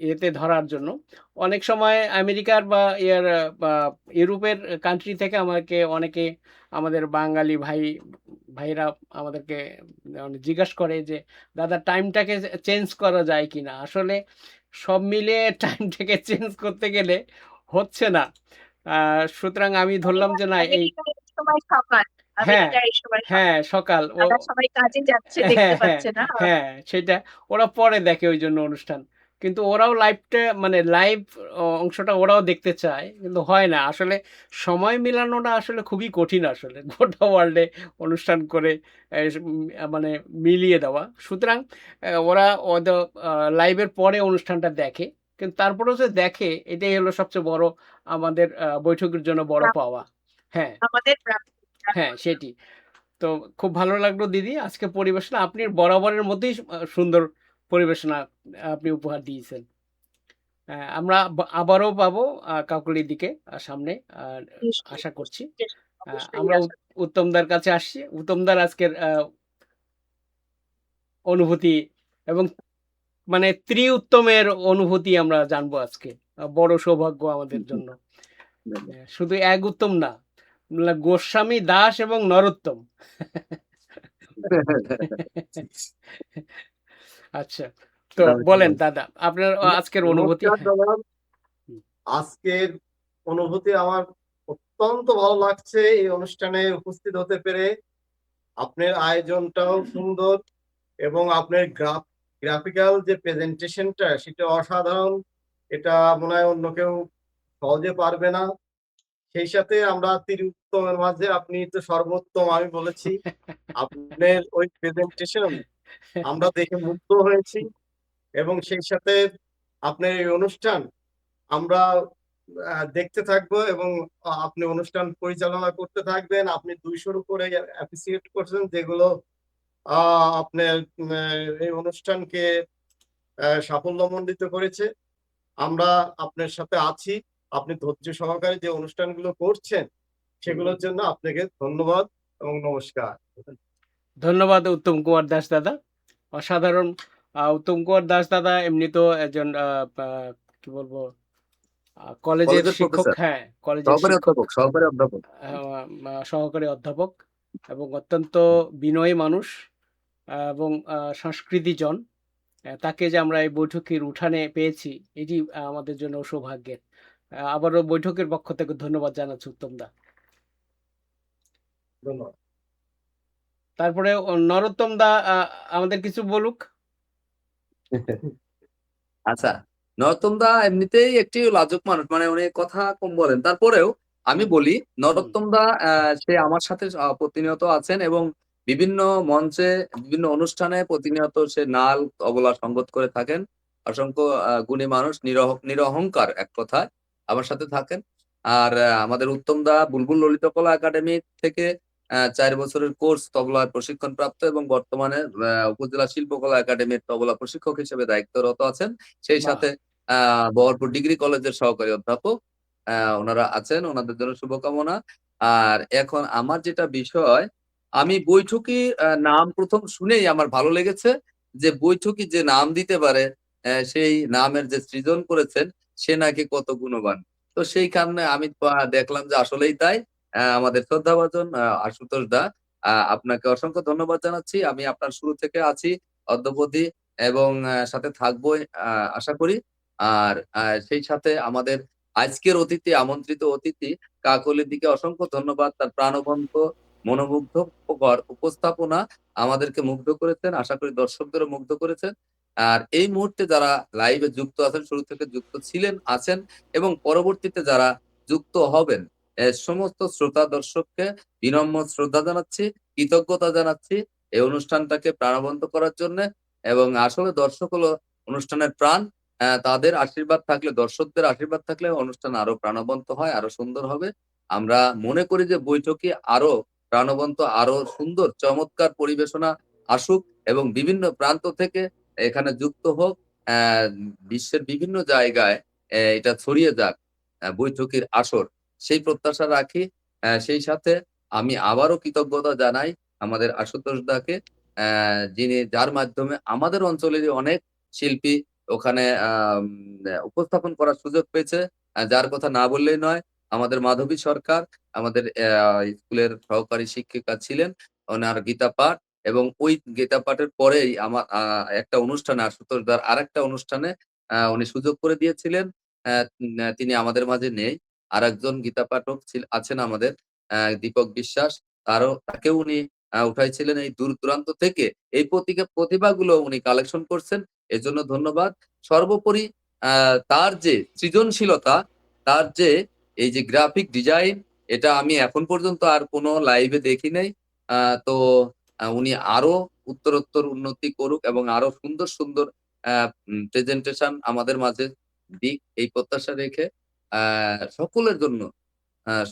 ইয়েতে ধরার জন্য। অনেক সময় আমেরিকার বা ইউরোপের কান্ট্রি থেকে অনেকে আমাদের বাঙালি ভাইরা আমাদেরকে জিজ্ঞাসা করে যে দাদা টাইমটাকে চেঞ্জ করা যায় কিনা। আসলে সব মিলে টাইমটাকে চেঞ্জ করতে গেলে হচ্ছে না। সুতরাং আমি ধরলাম যে না, এই আমেরিকায় এই সময় সকাল। হ্যাঁ, আমেরিকায় এই সময় হ্যাঁ, সকাল। সকাল। তারা সবাই কাজে যাচ্ছে, হ্যাঁ, দেখতে হ্যাঁ, পাচ্ছে না। হ্যাঁ, সেটা ওরা পরে দেখে ওই জন্য অনুষ্ঠান। কিন্তু ওরাও লাইভটা মানে লাইভ অংশটা ওরাও দেখতে চায়, কিন্তু হয় না আসলে। সময় মিলানোটা আসলে খুবই কঠিন আসলে গোটা ওয়ার্ল্ডে অনুষ্ঠান করে মানে মিলিয়ে দেওয়া। সুতরাং ওরা ওদের লাইভের পরে অনুষ্ঠানটা দেখে, কিন্তু তারপরেও যে দেখে এটাই হলো সবচেয়ে বড় আমাদের বৈঠকের জন্য বড় পাওয়া। হ্যাঁ, আমাদের প্রাপ্তি। হ্যাঁ, সেটি। তো খুব ভালো লাগলো দিদি আজকে পরিবেশনা। আপনি বরাবরের মধ্যেই সুন্দর পরিবেশনা আপনি উপহার দিয়েছেন। আমরা আবারও পাবো কাকলির দিকে সামনে নিশ্চয়ই, আশা করছি। অবশ্যই আমরা আশা করি। উত্তমদার কাছে আসছি। উত্তমদার আজকের অনুভূতি এবং মানে উত্তমের অনুভূতি আমরা জানবো আজকে। বড় সৌভাগ্য আমাদের জন্য। শুধু এক উত্তম না, গোস্বামী, দাস এবং নরোত্তম। আচ্ছা, তো বলেন দাদা আপনার আজকের অনুভূতি। নমস্কার হ্যাঁ, দাদা, হুম। আজকের অনুভূতি আমার অত্যন্ত ভালো লাগছে এই অনুষ্ঠানে উপস্থিত হতে পেরে। আপনার আয়োজনটাও সুন্দর এবং আপনার গ্রাফিক্যাল যে প্রেজেন্টেশনটা সেটা অসাধারণ। এটা মনে হয় অন্য কেউ সহজে পারবে না। সেই সাথে আমরা তিরুত্তমের মাঝে আপনি তো সর্বোত্তম আমি বলেছি। আপনার ওই প্রেজেন্টেশন আমরা দেখে মুগ্ধ হয়েছি এবং সেই সাথে আপনার এই অনুষ্ঠান আমরা দেখতে থাকবো এবং আপনি অনুষ্ঠান পরিচালনা করতে থাকবেন। আপনি 200-র উপরে অ্যাপ্রিসিয়েট করছেন, যেগুলো আপনার এই অনুষ্ঠানকে সাফল্যমণ্ডিত করেছে। আমরা আপনার সাথে আছি। আপনি ধৈর্য সহকারে যে অনুষ্ঠানগুলো করছেন সেগুলোর জন্য আপনাকে ধন্যবাদ এবং নমস্কার। ধন্যবাদ উত্তম কুমার দাস দাদা, অসাধারণ। উত্তম কুমার দাস দাদা এমনিতেও একজন কি বলবো কলেজের কলেজের শিক্ষক। প্রফেসর, হ্যাঁ, কলেজের সহকারী শিক্ষক, অধ্যাপক, সহকারী অধ্যাপক। সহকারী অধ্যাপক এবং অত্যন্ত বিনয়ী মানুষ এবং সংস্কৃতিজন। তাকে যে আমরা এই বৈঠকের উঠানে পেয়েছি এটি আমাদের জন্য সৌভাগ্যের। আবারও বৈঠকের পক্ষ থেকে ধন্যবাদ জানাচ্ছি উত্তম দা। ধন্যবাদ। তারপরে নরোত্তম দা আমাদের কিছু বলুক। আচ্ছা, নরোত্তম দা এমনিতেই একটি লাজুক মানুষ, মানে উনি কথা কম বলেন, তারপরেও আমি বলি নরোত্তম দা সে আমার সাথে প্রতিনিয়ত আছেন এবং বিভিন্ন মঞ্চে বিভিন্ন অনুষ্ঠানে প্রতিনিয়ত সে নাল তবলা সঙ্গত করে থাকেন। অসংখ্য গুণী মানুষ, নিরহংকার এক কথায় আমার সাথে থাকেন। আর আমাদের উত্তম দা বুলবুল ললিতকলা একাডেমি থেকে 4 বছরের কোর্স তবলার প্রশিক্ষণ প্রাপ্ত এবং বর্তমানে উপজেলা শিল্পকলা একাডেমির তবলা প্রশিক্ষক হিসেবে দায়িত্বরত আছেন। সেই বাহ, সাথে বহরপুর ডিগ্রি কলেজের সহকারী অধ্যাপক ওনারা আছেন, ওনাদের জন্য শুভকামনা। আর এখন আমার যেটা বিষয়, আমি বৈঠকি নাম প্রথম শুনেই আমার ভালো লেগেছে যে বৈঠকি যে নাম দিতে পারে সেই নামের যে সৃজন করেছেন সে নাকি কত গুণবান। তো সেই কারণে আমি দেখলাম যে আসলেই তাই। আমাদের শ্রদ্ধাভাজন আশুতোষ দা, আপনাকে অসংখ্য ধন্যবাদ জানাচ্ছি। আমি আপনার শুরু থেকে আছি অদ্যাবধি এবং সাথে থাকবোই আশা করি। আর সেই সাথে আমাদের আজকের অতিথি, আমন্ত্রিত অতিথি কাকলির দিকে অসংখ্য ধন্যবাদ। তার প্রাণবন্ত মনোমুগ্ধকর উপস্থাপনা আমাদেরকে মুগ্ধ করেছেন। আশা করি দর্শকদেরও মুগ্ধ করেছেন। আর এই মুহূর্তে যারা লাইভে যুক্ত আছেন, শুরু থেকে যুক্ত ছিলেন, আছেন এবং পরবর্তীতে যারা যুক্ত হবেন, সমস্ত শ্রোতা দর্শককে বিনম্র শ্রদ্ধা জানাচ্ছি, কৃতজ্ঞতা জানাচ্ছি এই অনুষ্ঠানটাকে প্রাণবন্ত করার জন্য। এবং আসলে দর্শক হলো অনুষ্ঠানের প্রাণ। তাদের আশীর্বাদ থাকলে, দর্শকদের আশীর্বাদ থাকলে অনুষ্ঠান আরো প্রাণবন্ত হয়, আরো সুন্দর হবে। আমরা মনে করি যে বৈঠকে আরো প্রাণবন্ত, আরো সুন্দর চমৎকার পরিবেশনা আসুক এবং বিভিন্ন প্রান্ত থেকে এখানে যুক্ত হোক। বিশ্বের বিভিন্ন জায়গায় এটা ছড়িয়ে যাক বৈঠকের আসর, সেই প্রত্যাশা রাখি। সেই সাথে আমি আবারও কৃতজ্ঞতা জানাই আমাদের আশুতোষ দাকে, যার মাধ্যমে আমাদের অঞ্চলেরই অনেক শিল্পী ওখানে উপস্থাপন করার সুযোগ পেয়েছে। যার কথা না বললেই নয়, আমাদের মাধবী সরকার আমাদের স্কুলের সহকারী শিক্ষিকা ছিলেন, ওনার গীতা পাঠ এবং ওই গীতা পাঠের পরেই আমার একটা অনুষ্ঠানে আশুতোষ দার আরেকটা অনুষ্ঠানে উনি সুযোগ করে দিয়েছিলেন। তিনি আমাদের মাঝে নেই। আরেকজন গীতা পাঠক আছেন আমাদের দীপক বিশ্বাস। তাকেও উনি উঠাইছিলেন এই দূর দূরান্ত থেকে। এই প্রতিভাগুলো উনি কালেকশন করছেন এজন্য ধন্যবাদ। সর্বোপরি তার যে সৃজনশীলতা, তার যে এই যে গ্রাফিক ডিজাইন, এটা আমি এখন পর্যন্ত আর কোনো লাইভে দেখি নাই। তো উনি আরো উত্তরোত্তর উন্নতি করুক এবং আরো সুন্দর, সুন্দর প্রেজেন্টেশন আমাদের মাঝে দিক, এই প্রত্যাশা রেখে সকলের জন্য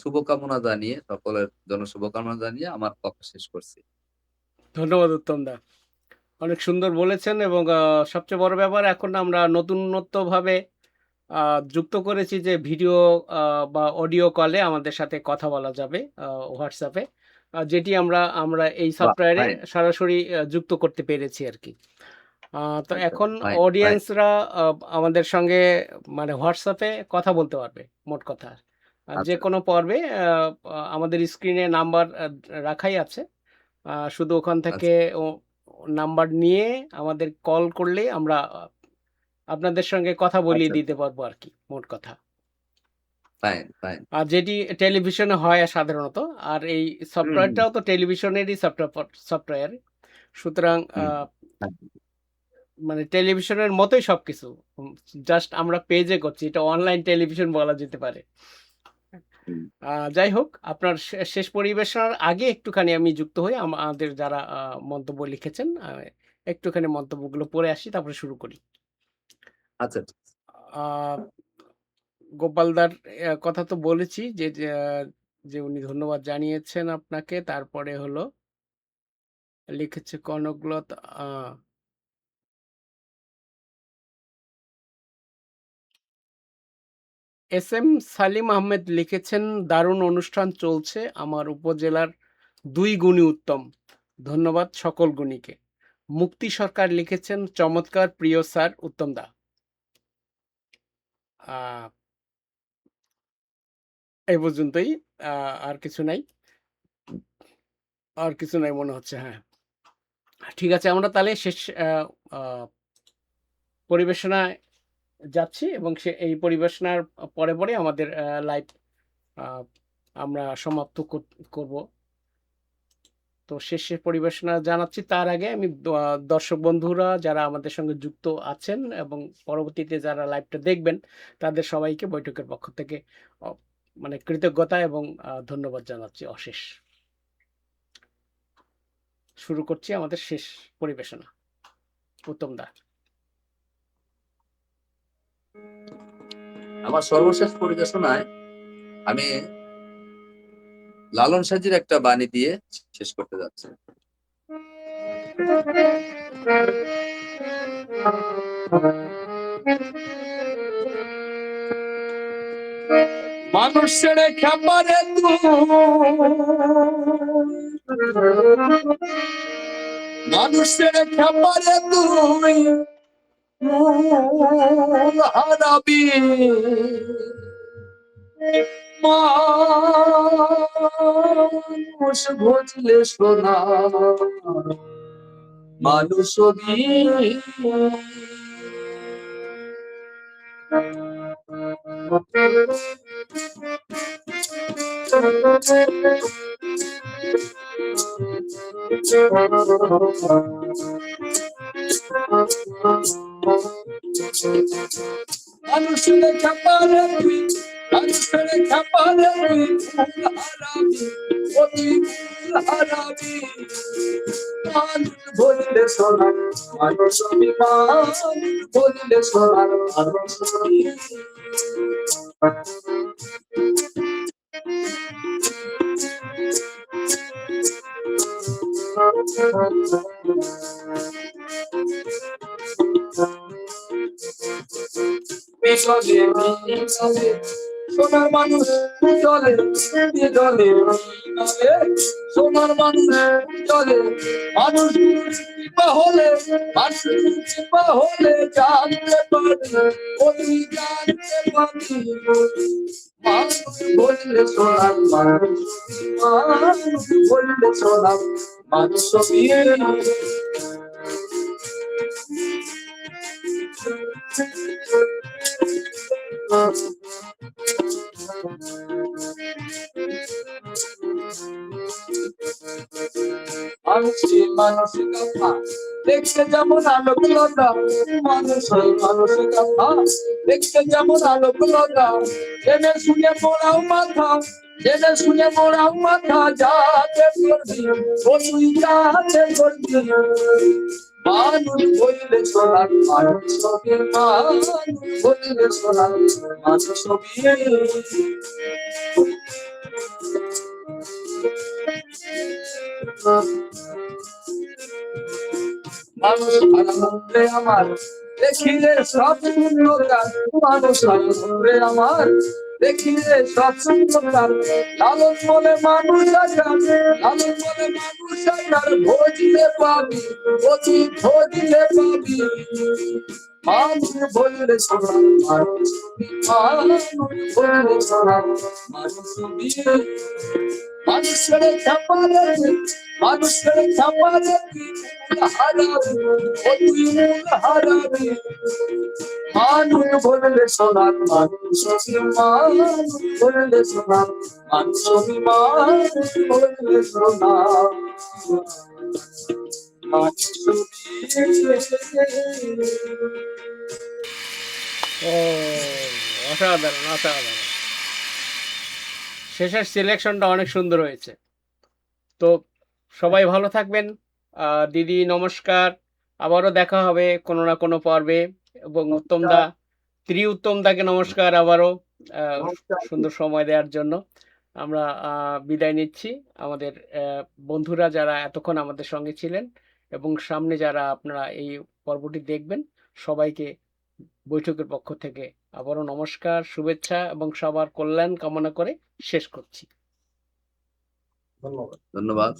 শুভকামনা জানিয়ে, সকলের জন্য শুভকামনা জানিয়ে আমার কথা শেষ করছি। ধন্যবাদ উত্তম দা। অনেক সুন্দর বলেছেন এবং সবচেয়ে বড় ব্যাপার এখন আমরা নতুনত্বভাবে যুক্ত করেছি যে ভিডিও বা অডিও কলে আমাদের সাথে কথা বলা যাবে হোয়াটসঅ্যাপে, যেটি আমরা এই বাহ! সফটওয়্যারে ফাইন। সরাসরি যুক্ত করতে পেরেছি আর কি। তো আচ্ছা, এখন ফাইন, ফাইন। অডিয়েন্সরা আমাদের সঙ্গে মানে হোয়াটসঅ্যাপে কথা বলতে পারবে মোট কথা। যে আচ্ছা, কোনো পর্বে আমাদের স্ক্রিনে নাম্বার রাখাই আছে। শুধু ওখান থেকে আচ্ছা, নাম্বার নিয়ে আমাদের কল করলে আমরা আপনাদের সঙ্গে কথা বলিয়ে আচ্ছা, দিতে পারবো আর কি, মোট কথা। Fine, fine. আর যেটি টেলিভিশনে হয় সাধারণত। আর এই হুম, হুম, সফটওয়্যারটাও তো টেলিভিশনেরই সফটওয়্যার। সুতরাং হুম, হ্যাঁ, মানে টেলিভিশনের মতোই সবকিছু। জাস্ট আমরা পেজে করছি। এটা অনলাইন টেলিভিশন বলা যেতে পারে। হুম। যাই হোক, আপনার শেষ পরিবেশনার আগে একটুখানি আমি যুক্ত হই। আমাদের যারা মন্তব্য লিখেছেন, একটুখানি মন্তব্যগুলো পড়ে আসি, তারপরে শুরু করি। আচ্ছা, আ গোপালদার কথা তো বলেছি যে উনি ধন্যবাদ জানিয়েছেন আপনাকে। তারপরে হলো লিখেছে কনকলতা এস.এম. সালিম আহমেদ লিখেছেন, দারুণ অনুষ্ঠান চলছে। আমার উপজেলার ২ গুণী উত্তম। ধন্যবাদ সকল গুণীকে। মুক্তি সরকার লিখেছেন, চমৎকার প্রিয় স্যার উত্তম দা। আ এই পর্যন্তই। আর কিছু নাই। আর কিছু নাই মনে হচ্ছে, হ্যাঁ। ঠিক আছে, আমরা তাহলে শেষ আ আ পরিবেশনায় যাচ্ছি এবং এই পরিবেশনার পরে আমাদের লাইভ আ আমরা সমাপ্ত করব। তো শেষে পরিবেশনা জানাচ্ছি। তার আগে আমি দর্শক বন্ধুরা যারা আমাদের সঙ্গে যুক্ত আছেন এবং পরবর্তীতে যারা লাইভটা দেখবেন, তাদের সবাইকে বৈঠকের পক্ষ থেকে অ মানে কৃতজ্ঞতা এবং ধন্যবাদ জানাচ্ছি অশেষ। শুরু করছি আমাদের শেষ পরিবেশনা। উত্তম দা। আমার সর্বশেষ পরিবেশনায় আমি লালন সাজির একটা বাণী দিয়ে শেষ করতে যাচ্ছি। মানুষ ছেড়ে খাবারে মানুষ ছেড়ে খাবারে তুই হারাবি মানুষ বুঝলে শোনা মানুষ মানুষের খাপারে তুই মানুষের খাপারে তুই হারাবি ও তুই হারাবি মানুষ বললে শোনা মানুষ মানুষ বললে শোনা মানুষ সোনার মানুষ চলে চলে সোনার মানুষ চলে মানুষ হলে হলে জানতে পারে ওই জানতে পারি মানুষ বললে সোনার মানুষ মানুষ বললে সোনার মানুষ মানুষের মানুষ কথা দেখতে যেমন আলোক লগা মানুষ মানুষের কথা দেখতে যেমন আলোক লগা জেনে শুনে মোড়াও মাথা জেনে শুনে মোড়াও মাথা যাতে করবি ও তুই যাতে করবি মানুষ বললে সোনার মানুষ ছবি মানুষ বললে সোনার মানুষ ছবি মানুষ আনন্দে আমার দেখিলে সব সুন্দর মানুষ আনন্দে আমার দেখিলে সব সুন্দর লালন বলে মানুষ আকার লালন বলে মানুষ আকার ভোজিলে পাবি অতি ভোজিলে পাবি মানুষ বললে সোনার মানুষ মানুষ বললে সোনার মানুষ মানুষের চাপালে মানুষের চাপালে হারাবি ও তুই মূল হারাবি মানুষ বললে সোনার মানুষ মানুষ বললে সোনার মানুষ মানুষ বললে সোনার মানুষ ও অসাধারণ অসাধারণ, শেষের সিলেকশনটা অনেক সুন্দর হয়েছে। তো সবাই ভালো থাকবেন। দিদি নমস্কার, আবারও দেখা হবে কোনো না কোনো পর্বে। এবং উত্তমদা, উত্তমদাকে নমস্কার আবারও সুন্দর সময় দেওয়ার জন্য। আমরা বিদায় নিচ্ছি। আমাদের বন্ধুরা যারা এতক্ষণ আমাদের সঙ্গে ছিলেন এবং সামনে যারা আপনারা এই পর্বটি দেখবেন, সবাইকে বৈঠকের পক্ষ থেকে আবারও নমস্কার, শুভেচ্ছা এবং সবার কল্যাণ কামনা করে শেষ করছি। ধন্যবাদ। ধন্যবাদ।